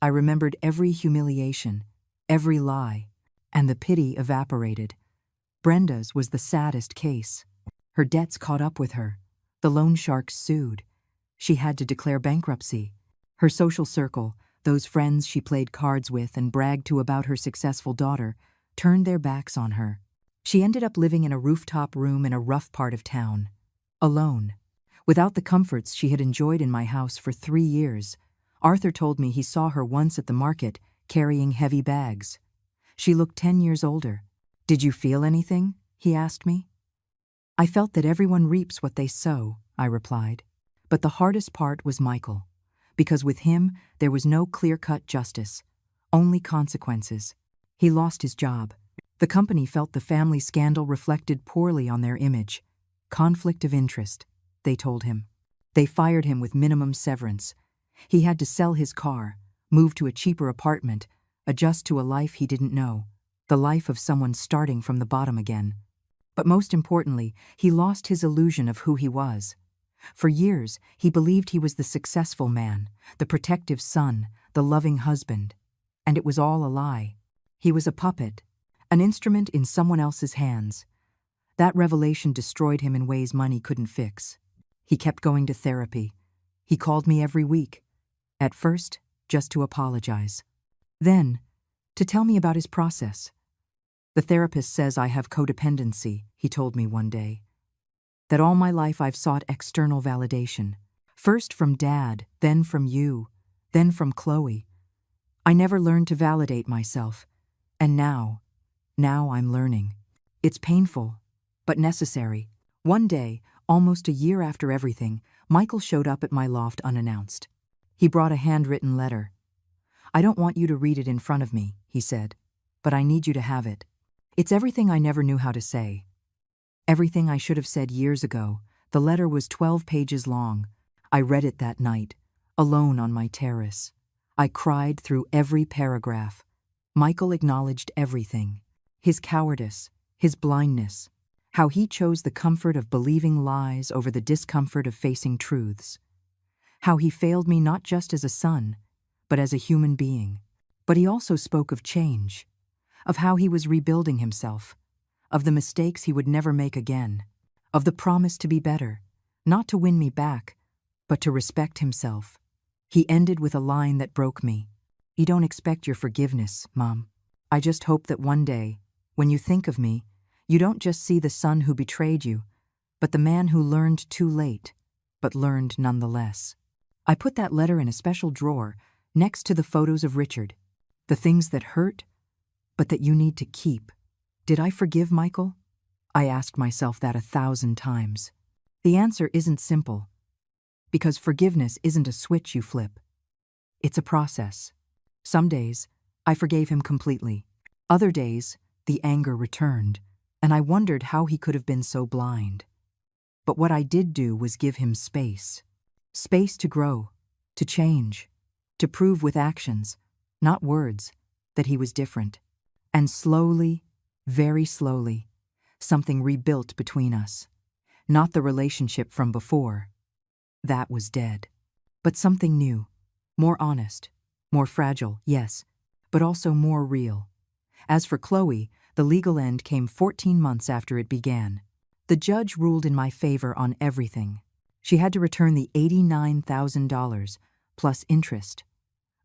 I remembered every humiliation, every lie, and the pity evaporated. Brenda's was the saddest case. Her debts caught up with her. The loan sharks sued. She had to declare bankruptcy. Her social circle, those friends she played cards with and bragged to about her successful daughter, turned their backs on her. She ended up living in a rooftop room in a rough part of town. Alone. Without the comforts she had enjoyed in my house for 3 years. Arthur told me he saw her once at the market, carrying heavy bags. She looked 10 years older. "Did you feel anything?" he asked me. "I felt that everyone reaps what they sow," I replied. But the hardest part was Michael, because with him there was no clear-cut justice, only consequences. He lost his job. The company felt the family scandal reflected poorly on their image. Conflict of interest, they told him. They fired him with minimum severance. He had to sell his car, move to a cheaper apartment, adjust to a life he didn't know, the life of someone starting from the bottom again. But most importantly, he lost his illusion of who he was. For years, he believed he was the successful man, the protective son, the loving husband. And it was all a lie. He was a puppet, an instrument in someone else's hands. That revelation destroyed him in ways money couldn't fix. He kept going to therapy. He called me every week. At first, just to apologize. Then, to tell me about his process. "The therapist says I have codependency," he told me one day. "That all my life I've sought external validation. First from Dad, then from you, then from Chloe. I never learned to validate myself. And now I'm learning. It's painful, but necessary." One day, almost a year after everything, Michael showed up at my loft unannounced. He brought a handwritten letter. "I don't want you to read it in front of me," he said, "but I need you to have it. It's everything I never knew how to say. Everything I should have said years ago." The letter was 12 pages long. I read it that night, alone on my terrace. I cried through every paragraph. Michael acknowledged everything. His cowardice, his blindness, how he chose the comfort of believing lies over the discomfort of facing truths. How he failed me not just as a son, but as a human being. But he also spoke of change, of how he was rebuilding himself, of the mistakes he would never make again, of the promise to be better, not to win me back, but to respect himself. He ended with a line that broke me. "You don't expect your forgiveness, Mom. I just hope that one day, when you think of me, you don't just see the son who betrayed you, but the man who learned too late, but learned nonetheless." I put that letter in a special drawer next to the photos of Richard, the things that hurt, but that you need to keep. Did I forgive Michael? I asked myself that 1,000 times. The answer isn't simple, because forgiveness isn't a switch you flip. It's a process. Some days, I forgave him completely. Other days, the anger returned, and I wondered how he could have been so blind. But what I did do was give him space. Space to grow, to change, to prove with actions, not words, that he was different. And slowly, very slowly, something rebuilt between us. Not the relationship from before. That was dead. But something new, more honest, more fragile, yes, but also more real. As for Chloe, the legal end came 14 months after it began. The judge ruled in my favor on everything. She had to return the $89,000 plus interest,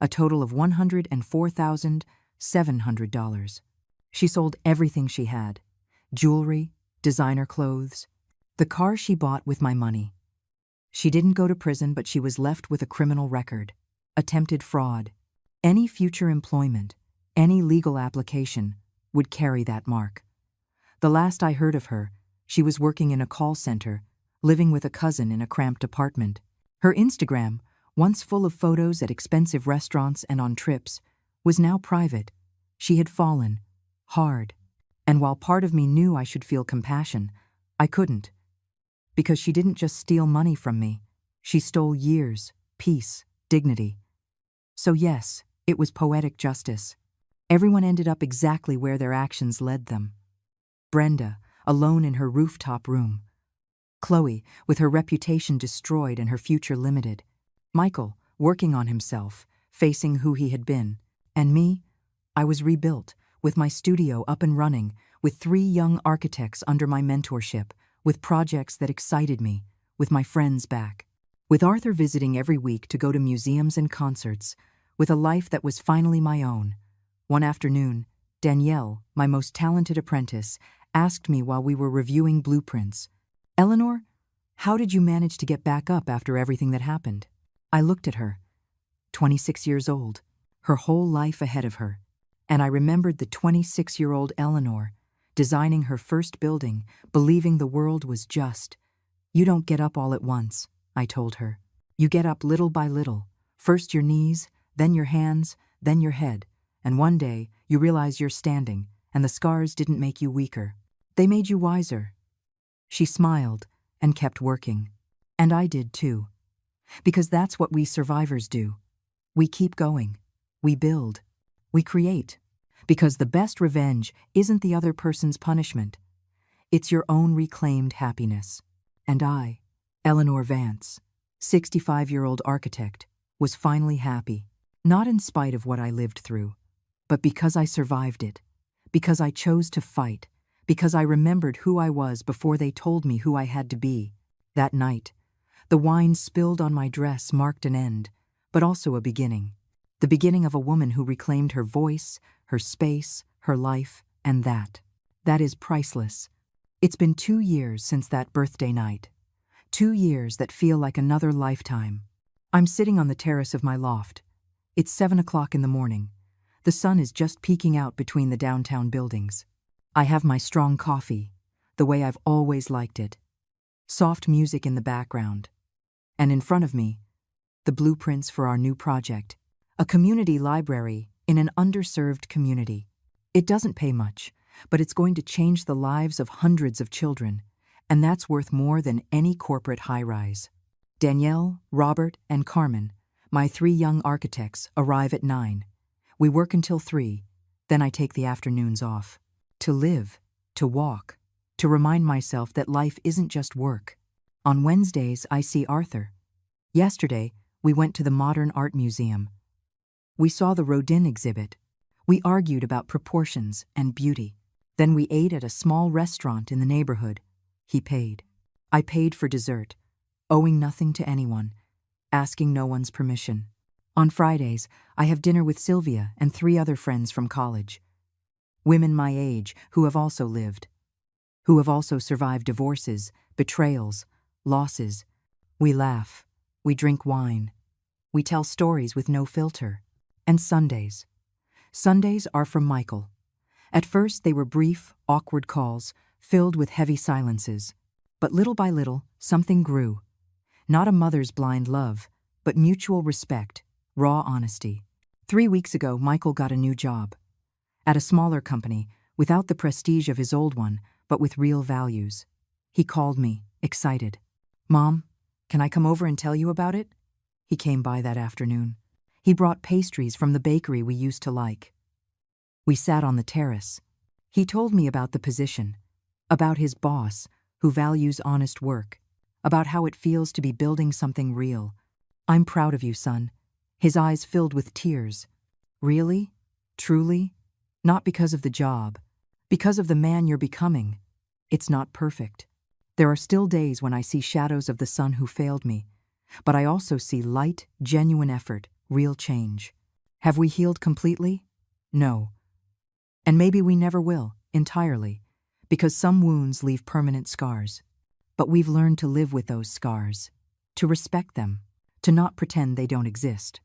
a total of $104,700. She sold everything she had: jewelry, designer clothes, the car she bought with my money. She didn't go to prison, but she was left with a criminal record, attempted fraud. Any future employment, any legal application would carry that mark. The last I heard of her, she was working in a call center, living with a cousin in a cramped apartment. Her Instagram, once full of photos at expensive restaurants and on trips, was now private. She had fallen, hard, and while part of me knew I should feel compassion, I couldn't. Because she didn't just steal money from me, she stole years, peace, dignity. So yes, it was poetic justice. Everyone ended up exactly where their actions led them. Brenda, alone in her rooftop room. Chloe, with her reputation destroyed and her future limited. Michael, working on himself, facing who he had been. And me, I was rebuilt, with my studio up and running, with 3 young architects under my mentorship, with projects that excited me, with my friends back. With Arthur visiting every week to go to museums and concerts, with a life that was finally my own. One afternoon, Danielle, my most talented apprentice, asked me while we were reviewing blueprints, "Eleanor, how did you manage to get back up after everything that happened?" I looked at her, 26 years old, her whole life ahead of her, and I remembered the 26-year-old Eleanor, designing her first building, believing the world was just. "You don't get up all at once," I told her. "You get up little by little, first your knees, then your hands, then your head, and one day you realize you're standing, and the scars didn't make you weaker. They made you wiser." She smiled and kept working. And I did too. Because that's what we survivors do. We keep going. We build. We create. Because the best revenge isn't the other person's punishment. It's your own reclaimed happiness. And I, Eleanor Vance, 65-year-old architect, was finally happy. Not in spite of what I lived through, but because I survived it. Because I chose to fight. Because I remembered who I was before they told me who I had to be. That night, the wine spilled on my dress marked an end, but also a beginning. The beginning of a woman who reclaimed her voice, her space, her life, and that is priceless. It's been 2 years since that birthday night. 2 years that feel like another lifetime. I'm sitting on the terrace of my loft. It's 7 o'clock in the morning. The sun is just peeking out between the downtown buildings. I have my strong coffee, the way I've always liked it. Soft music in the background. And in front of me, the blueprints for our new project. A community library in an underserved community. It doesn't pay much, but it's going to change the lives of hundreds of children, and that's worth more than any corporate high-rise. Danielle, Robert, and Carmen, my 3 young architects, arrive at 9. We work until 3, Then I take the afternoons off. To live, to walk, to remind myself that life isn't just work. On Wednesdays, I see Arthur. Yesterday, we went to the Modern Art Museum. We saw the Rodin exhibit. We argued about proportions and beauty. Then we ate at a small restaurant in the neighborhood. He paid. I paid for dessert, owing nothing to anyone, asking no one's permission. On Fridays, I have dinner with Sylvia and 3 other friends from college. Women my age who have also lived, who have also survived divorces, betrayals, losses. We laugh, we drink wine, we tell stories with no filter. And Sundays. Sundays are from Michael. At first they were brief, awkward calls, filled with heavy silences. But little by little, something grew. Not a mother's blind love, but mutual respect, raw honesty. 3 weeks ago, Michael got a new job. At a smaller company, without the prestige of his old one, but with real values. He called me, excited. "Mom, can I come over and tell you about it?" He came by that afternoon. He brought pastries from the bakery we used to like. We sat on the terrace. He told me about the position, about his boss, who values honest work, about how it feels to be building something real. "I'm proud of you, son." His eyes filled with tears. "Really? Truly? Not because of the job, because of the man you're becoming. It's not perfect. There are still days when I see shadows of the son who failed me, but I also see light, genuine effort, real change. Have we healed completely? No. And maybe we never will, entirely, because some wounds leave permanent scars. But we've learned to live with those scars, to respect them, to not pretend they don't exist.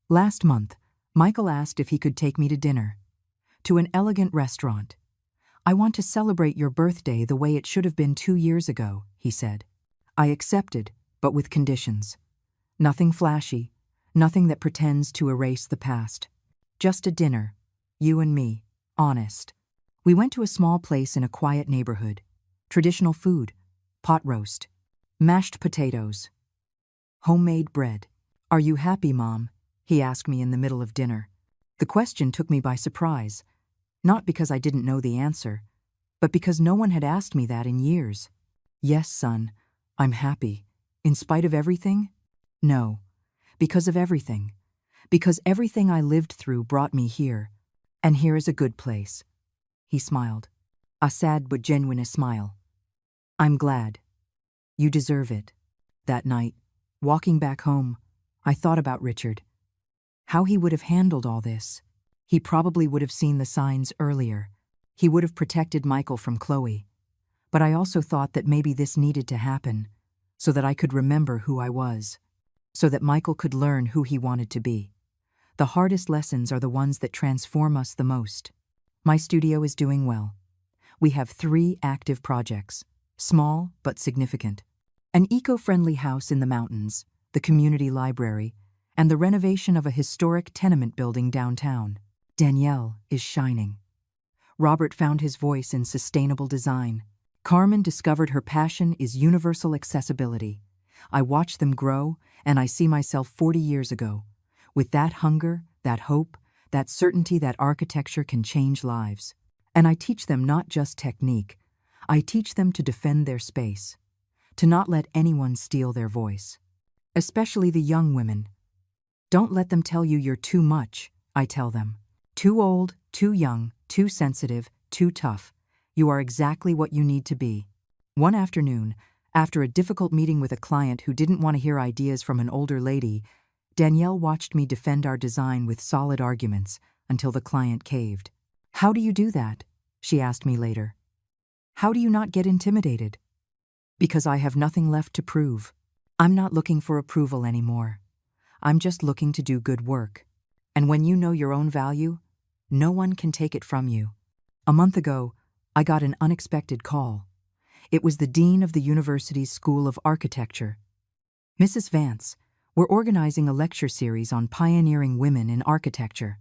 Last month, Michael asked if he could take me to dinner, to an elegant restaurant. "I want to celebrate your birthday the way it should have been 2 years ago," he said. I accepted, but with conditions. Nothing flashy, nothing that pretends to erase the past. Just a dinner, you and me, honest. We went to a small place in a quiet neighborhood. Traditional food, pot roast, mashed potatoes, homemade bread. "Are you happy, Mom?" he asked me in the middle of dinner. The question took me by surprise, not because I didn't know the answer, but because no one had asked me that in years. "Yes, son, I'm happy. In spite of everything?" "No, because of everything. Because everything I lived through brought me here, and here is a good place." He smiled, a sad but genuine smile. "I'm glad. You deserve it." That night, walking back home, I thought about Richard. How he would have handled all this. He probably would have seen the signs earlier. He would have protected Michael from Chloe. But I also thought that maybe this needed to happen, so that I could remember who I was, so that Michael could learn who he wanted to be. The hardest lessons are the ones that transform us the most. My studio is doing well. We have 3 active projects, small but significant. An eco-friendly house in the mountains, the community library, and the renovation of a historic tenement building downtown. Danielle is shining. Robert found his voice in sustainable design. Carmen discovered her passion is universal accessibility. I watch them grow, and I see myself 40 years ago, with that hunger, that hope, that certainty that architecture can change lives. And I teach them not just technique, I teach them to defend their space, to not let anyone steal their voice. Especially the young women. Don't let them tell you you're too much, I tell them. Too old, too young, too sensitive, too tough. You are exactly what you need to be. One afternoon, after a difficult meeting with a client who didn't want to hear ideas from an older lady, Danielle watched me defend our design with solid arguments until the client caved. "How do you do that?" she asked me later. "How do you not get intimidated?" "Because I have nothing left to prove. I'm not looking for approval anymore. I'm just looking to do good work. And when you know your own value, no one can take it from you." A month ago, I got an unexpected call. It was the dean of the university's School of Architecture. "Mrs. Vance, we're organizing a lecture series on pioneering women in architecture.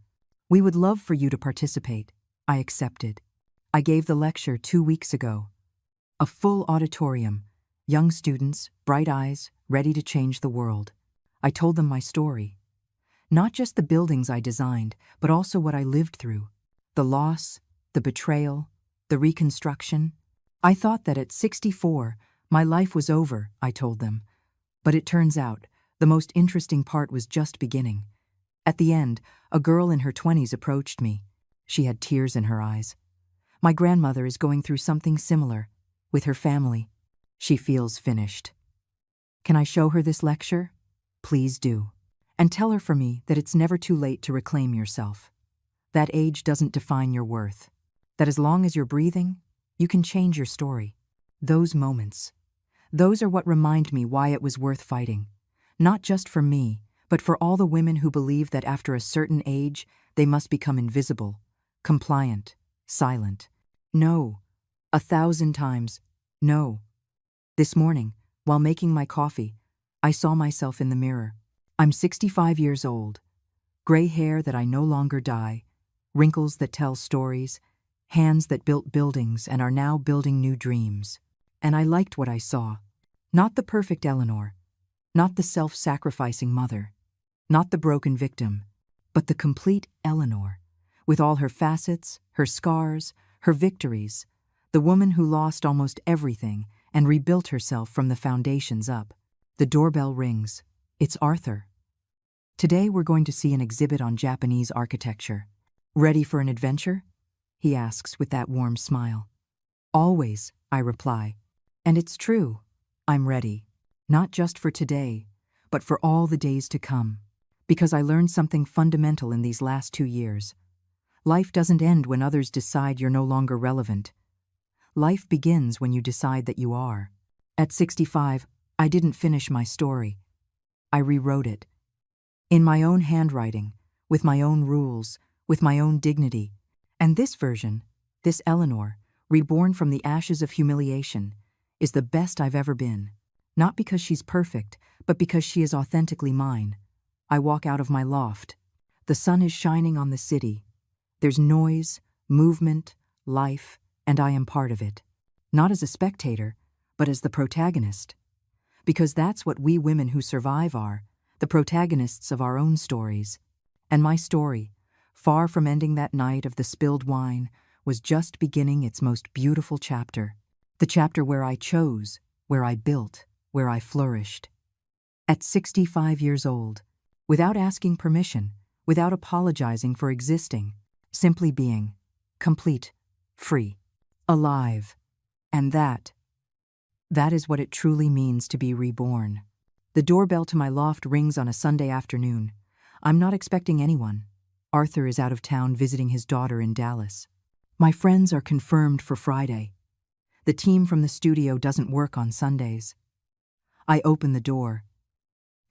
We would love for you to participate." I accepted. I gave the lecture 2 weeks ago. A full auditorium, young students, bright eyes, ready to change the world. I told them my story. Not just the buildings I designed, but also what I lived through. The loss, the betrayal, the reconstruction. I thought that at 64, my life was over, I told them. But it turns out, the most interesting part was just beginning. At the end, a girl in her 20s approached me. She had tears in her eyes. My grandmother is going through something similar, with her family. She feels finished. Can I show her this lecture? Please do. And tell her for me that it's never too late to reclaim yourself. That age doesn't define your worth. That as long as you're breathing, you can change your story. Those moments. Those are what remind me why it was worth fighting. Not just for me, but for all the women who believe that after a certain age, they must become invisible, compliant, silent. No. 1,000 times, no. This morning, while making my coffee, I saw myself in the mirror. I'm 65 years old. Gray hair that I no longer dye, wrinkles that tell stories, hands that built buildings and are now building new dreams. And I liked what I saw. Not the perfect Eleanor, not the self-sacrificing mother, not the broken victim, but the complete Eleanor, with all her facets, her scars, her victories, the woman who lost almost everything and rebuilt herself from the foundations up. The doorbell rings. It's Arthur. Today we're going to see an exhibit on Japanese architecture. Ready for an adventure? He asks with that warm smile. Always, I reply. And it's true. I'm ready. Not just for today, but for all the days to come. Because I learned something fundamental in these last 2 years. Life doesn't end when others decide you're no longer relevant. Life begins when you decide that you are. At 65, I didn't finish my story. I rewrote it. In my own handwriting, with my own rules, with my own dignity. And this version, this Eleanor, reborn from the ashes of humiliation, is the best I've ever been. Not because she's perfect, but because she is authentically mine. I walk out of my loft. The sun is shining on the city. There's noise, movement, life, and I am part of it. Not as a spectator, but as the protagonist. Because that's what we women who survive are, the protagonists of our own stories. And my story, far from ending that night of the spilled wine, was just beginning its most beautiful chapter. The chapter where I chose, where I built, where I flourished. At 65 years old, without asking permission, without apologizing for existing, simply being, complete, free, alive. And that is what it truly means to be reborn. The doorbell to my loft rings on a Sunday afternoon. I'm not expecting anyone. Arthur is out of town visiting his daughter in Dallas. My friends are confirmed for Friday. The team from the studio doesn't work on Sundays. I open the door,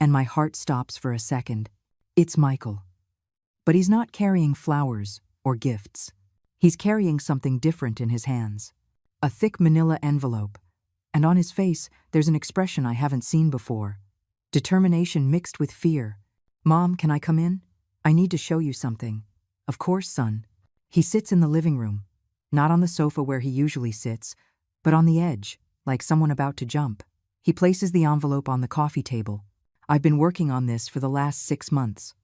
and my heart stops for a second. It's Michael. But he's not carrying flowers or gifts. He's carrying something different in his hands. A thick manila envelope, and on his face there's an expression I haven't seen before. Determination mixed with fear. Mom, can I come in? I need to show you something. Of course, son. He sits in the living room, not on the sofa where he usually sits, but on the edge, like someone about to jump. He places the envelope on the coffee table. I've been working on this for the last 6 months.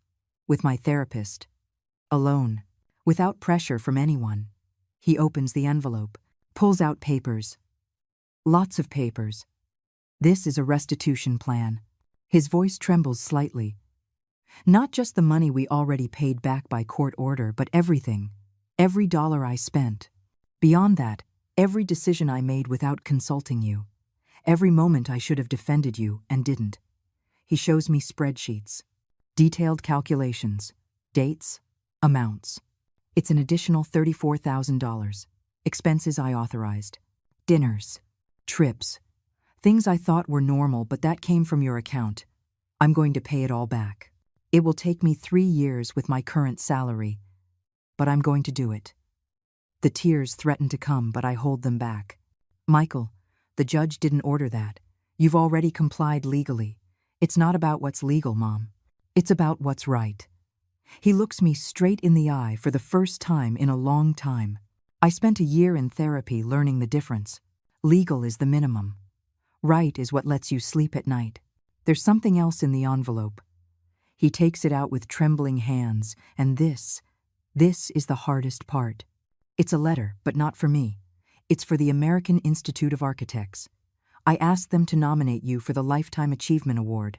With my therapist. Alone. Without pressure from anyone. He opens the envelope, pulls out papers. Lots of papers. This is a restitution plan. His voice trembles slightly. Not just the money we already paid back by court order, but everything. Every dollar I spent. Beyond that, every decision I made without consulting you. Every moment I should have defended you and didn't. He shows me spreadsheets. Detailed calculations. Dates. Amounts. It's an additional $34,000. Expenses I authorized. Dinners. Trips. Things I thought were normal, but that came from your account. I'm going to pay it all back. It will take me 3 years with my current salary, but I'm going to do it. The tears threaten to come, but I hold them back. Michael, the judge didn't order that. You've already complied legally. It's not about what's legal, Mom. It's about what's right. He looks me straight in the eye for the first time in a long time. I spent a year in therapy learning the difference. Legal is the minimum. Right is what lets you sleep at night. There's something else in the envelope. He takes it out with trembling hands, and this This is the hardest part. It's a letter, but not for me. It's for the American Institute of Architects. I asked them to nominate you for the Lifetime Achievement Award.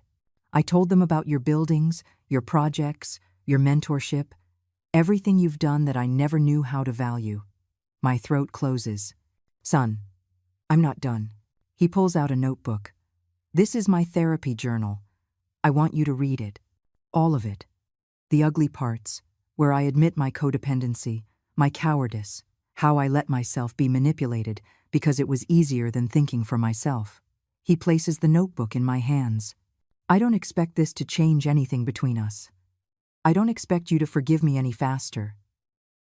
I told them about your buildings, your projects, your mentorship, everything you've done that I never knew how to value. My throat closes. Son, I'm not done. He pulls out a notebook. This is my therapy journal. I want you to read it. All of it. The ugly parts, where I admit my codependency, my cowardice, how I let myself be manipulated because it was easier than thinking for myself. He places the notebook in my hands. I don't expect this to change anything between us. I don't expect you to forgive me any faster.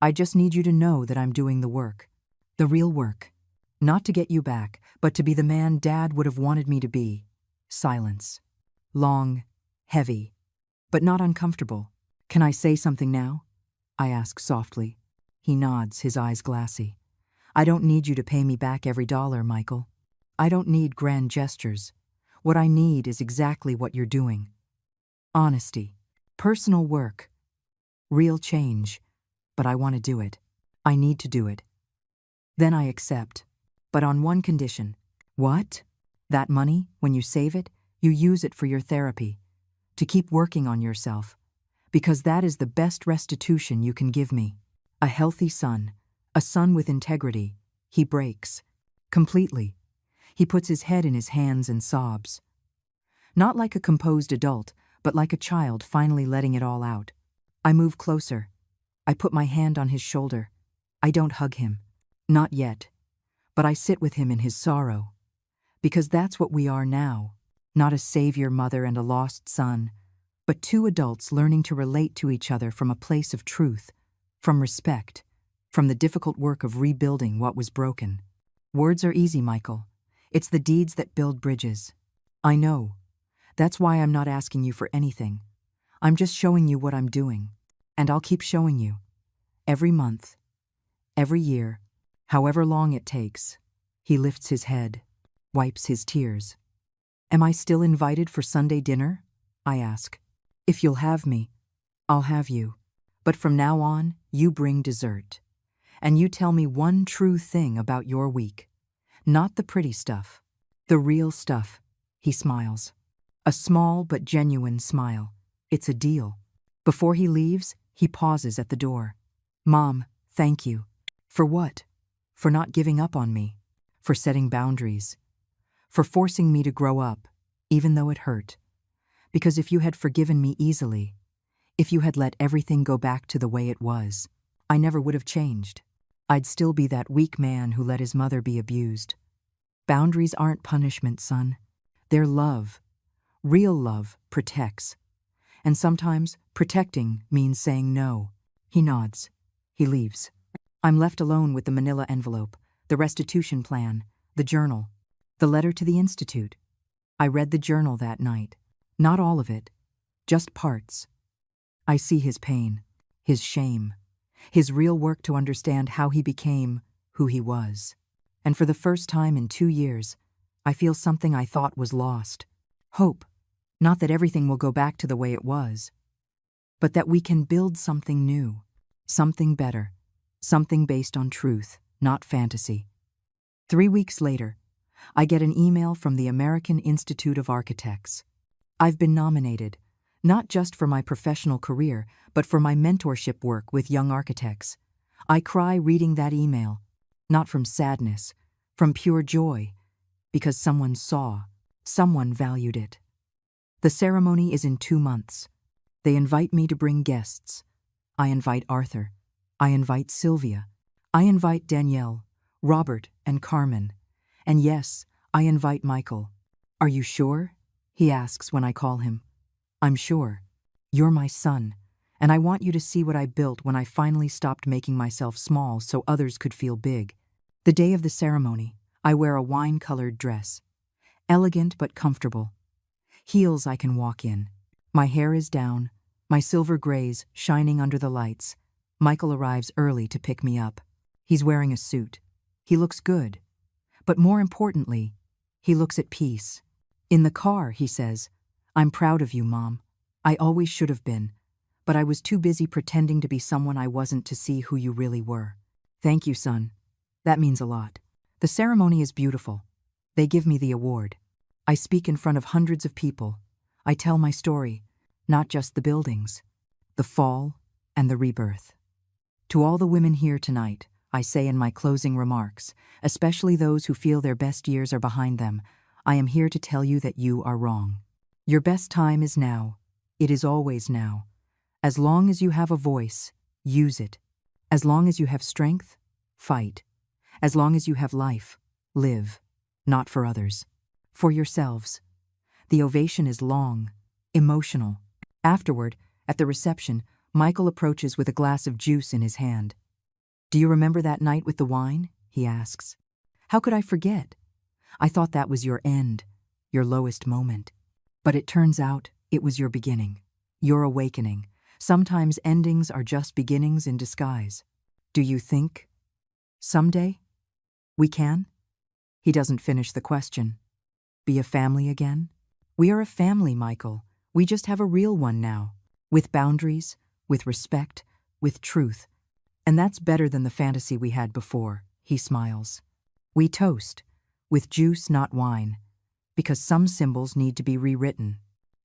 I just need you to know that I'm doing the work. The real work. Not to get you back, but to be the man Dad would have wanted me to be. Silence. Long, heavy, but not uncomfortable. Can I say something now? I ask softly. He nods, his eyes glassy. I don't need you to pay me back every dollar, Michael. I don't need grand gestures. What I need is exactly what you're doing. Honesty. Personal work. Real change. But I want to do it. I need to do it. Then I accept. But on one condition. What? That money, when you save it, you use it for your therapy. To keep working on yourself. Because that is the best restitution you can give me. A healthy son. A son with integrity. He breaks. Completely. He puts his head in his hands and sobs. Not like a composed adult, but like a child finally letting it all out. I move closer. I put my hand on his shoulder. I don't hug him. Not yet. But I sit with him in his sorrow. Because that's what we are now. Not a savior mother and a lost son, but two adults learning to relate to each other from a place of truth, from respect, from the difficult work of rebuilding what was broken. Words are easy, Michael. It's the deeds that build bridges. I know. That's why I'm not asking you for anything. I'm just showing you what I'm doing. And I'll keep showing you. Every month. Every year. However long it takes. He lifts his head. Wipes his tears. Am I still invited for Sunday dinner? I ask. If you'll have me, I'll have you. But from now on, you bring dessert. And you tell me one true thing about your week. Not the pretty stuff. The real stuff. He smiles. A small but genuine smile. It's a deal. Before he leaves, he pauses at the door. Mom, thank you. For what? For not giving up on me. For setting boundaries. For forcing me to grow up, even though it hurt. Because if you had forgiven me easily, if you had let everything go back to the way it was, I never would have changed. I'd still be that weak man who let his mother be abused. Boundaries aren't punishment, son. They're love. Real love protects. And sometimes protecting means saying no. He nods. He leaves. I'm left alone with the manila envelope, the restitution plan, the journal, the letter to the Institute. I read the journal that night. Not all of it, just parts. I see his pain, his shame, his real work to understand how he became who he was. And for the first time in 2 years, I feel something I thought was lost. Hope. Not that everything will go back to the way it was, but that we can build something new, something better, something based on truth, not fantasy. 3 weeks later, I get an email from the American Institute of Architects. I've been nominated, not just for my professional career, but for my mentorship work with young architects. I cry reading that email, not from sadness, from pure joy, because someone saw, someone valued it. The ceremony is in 2 months. They invite me to bring guests. I invite Arthur. I invite Sylvia. I invite Danielle, Robert, and Carmen. And yes, I invite Michael. Are you sure? He asks when I call him. I'm sure. You're my son, and I want you to see what I built when I finally stopped making myself small so others could feel big. The day of the ceremony, I wear a wine-colored dress. Elegant but comfortable. Heels I can walk in. My hair is down, my silver grays shining under the lights. Michael arrives early to pick me up. He's wearing a suit. He looks good. But more importantly, he looks at peace. In the car, he says, I'm proud of you, Mom. I always should have been. but I was too busy pretending to be someone I wasn't to see who you really were. Thank you, son. That means a lot. The ceremony is beautiful. They give me the award. I speak in front of hundreds of people. I tell my story, not just the buildings, the fall and the rebirth. To all the women here tonight, I say in my closing remarks, especially those who feel their best years are behind them, I am here to tell you that you are wrong. Your best time is now. It is always now. As long as you have a voice, use it. As long as you have strength, fight. As long as you have life, live. Not for others. For yourselves. The ovation is long, emotional. Afterward, at the reception, Michael approaches with a glass of juice in his hand. Do you remember that night with the wine? He asks. How could I forget? I thought that was your end, your lowest moment. But it turns out it was your beginning, your awakening. Sometimes endings are just beginnings in disguise. Do you think someday we can? He doesn't finish the question. Be a family again? We are a family, Michael. We just have a real one now. With boundaries, with respect, with truth. And that's better than the fantasy we had before, he smiles. We toast, with juice, not wine, because some symbols need to be rewritten.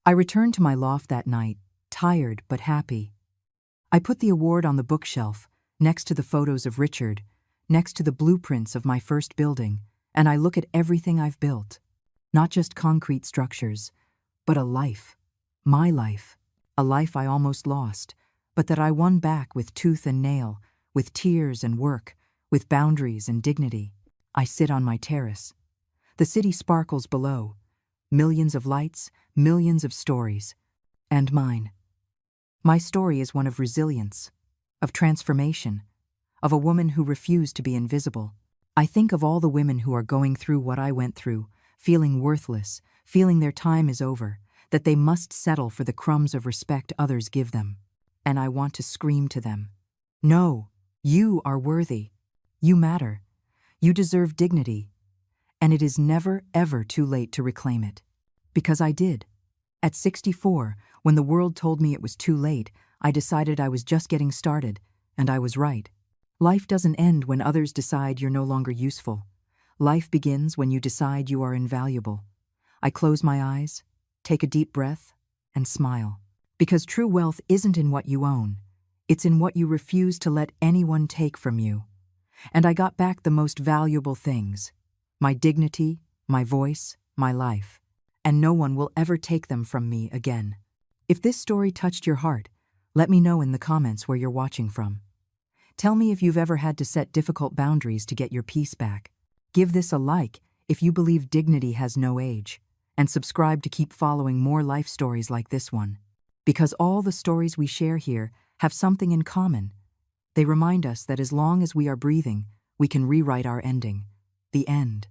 I returned to my loft that night, tired but happy. I put the award on the bookshelf, next to the photos of Richard, next to the blueprints of my first building, and I look at everything I've built. Not just concrete structures, but a life. My life. A life I almost lost, but that I won back with tooth and nail, with tears and work, with boundaries and dignity. I sit on my terrace. The city sparkles below. Millions of lights, millions of stories. And mine. My story is one of resilience, of transformation, of a woman who refused to be invisible. I think of all the women who are going through what I went through, feeling worthless, feeling their time is over, that they must settle for the crumbs of respect others give them. And I want to scream to them. No, you are worthy. You matter. You deserve dignity. And it is never, ever too late to reclaim it. Because I did. At 64, when the world told me it was too late, I decided I was just getting started, and I was right. Life doesn't end when others decide you're no longer useful. Life begins when you decide you are invaluable. I close my eyes, take a deep breath, and smile. Because true wealth isn't in what you own. It's in what you refuse to let anyone take from you. And I got back the most valuable things. My dignity, my voice, my life. And no one will ever take them from me again. If this story touched your heart, let me know in the comments where you're watching from. Tell me if you've ever had to set difficult boundaries to get your peace back. Give this a like if you believe dignity has no age. And subscribe to keep following more life stories like this one. Because all the stories we share here have something in common. They remind us that as long as we are breathing, we can rewrite our ending. The end.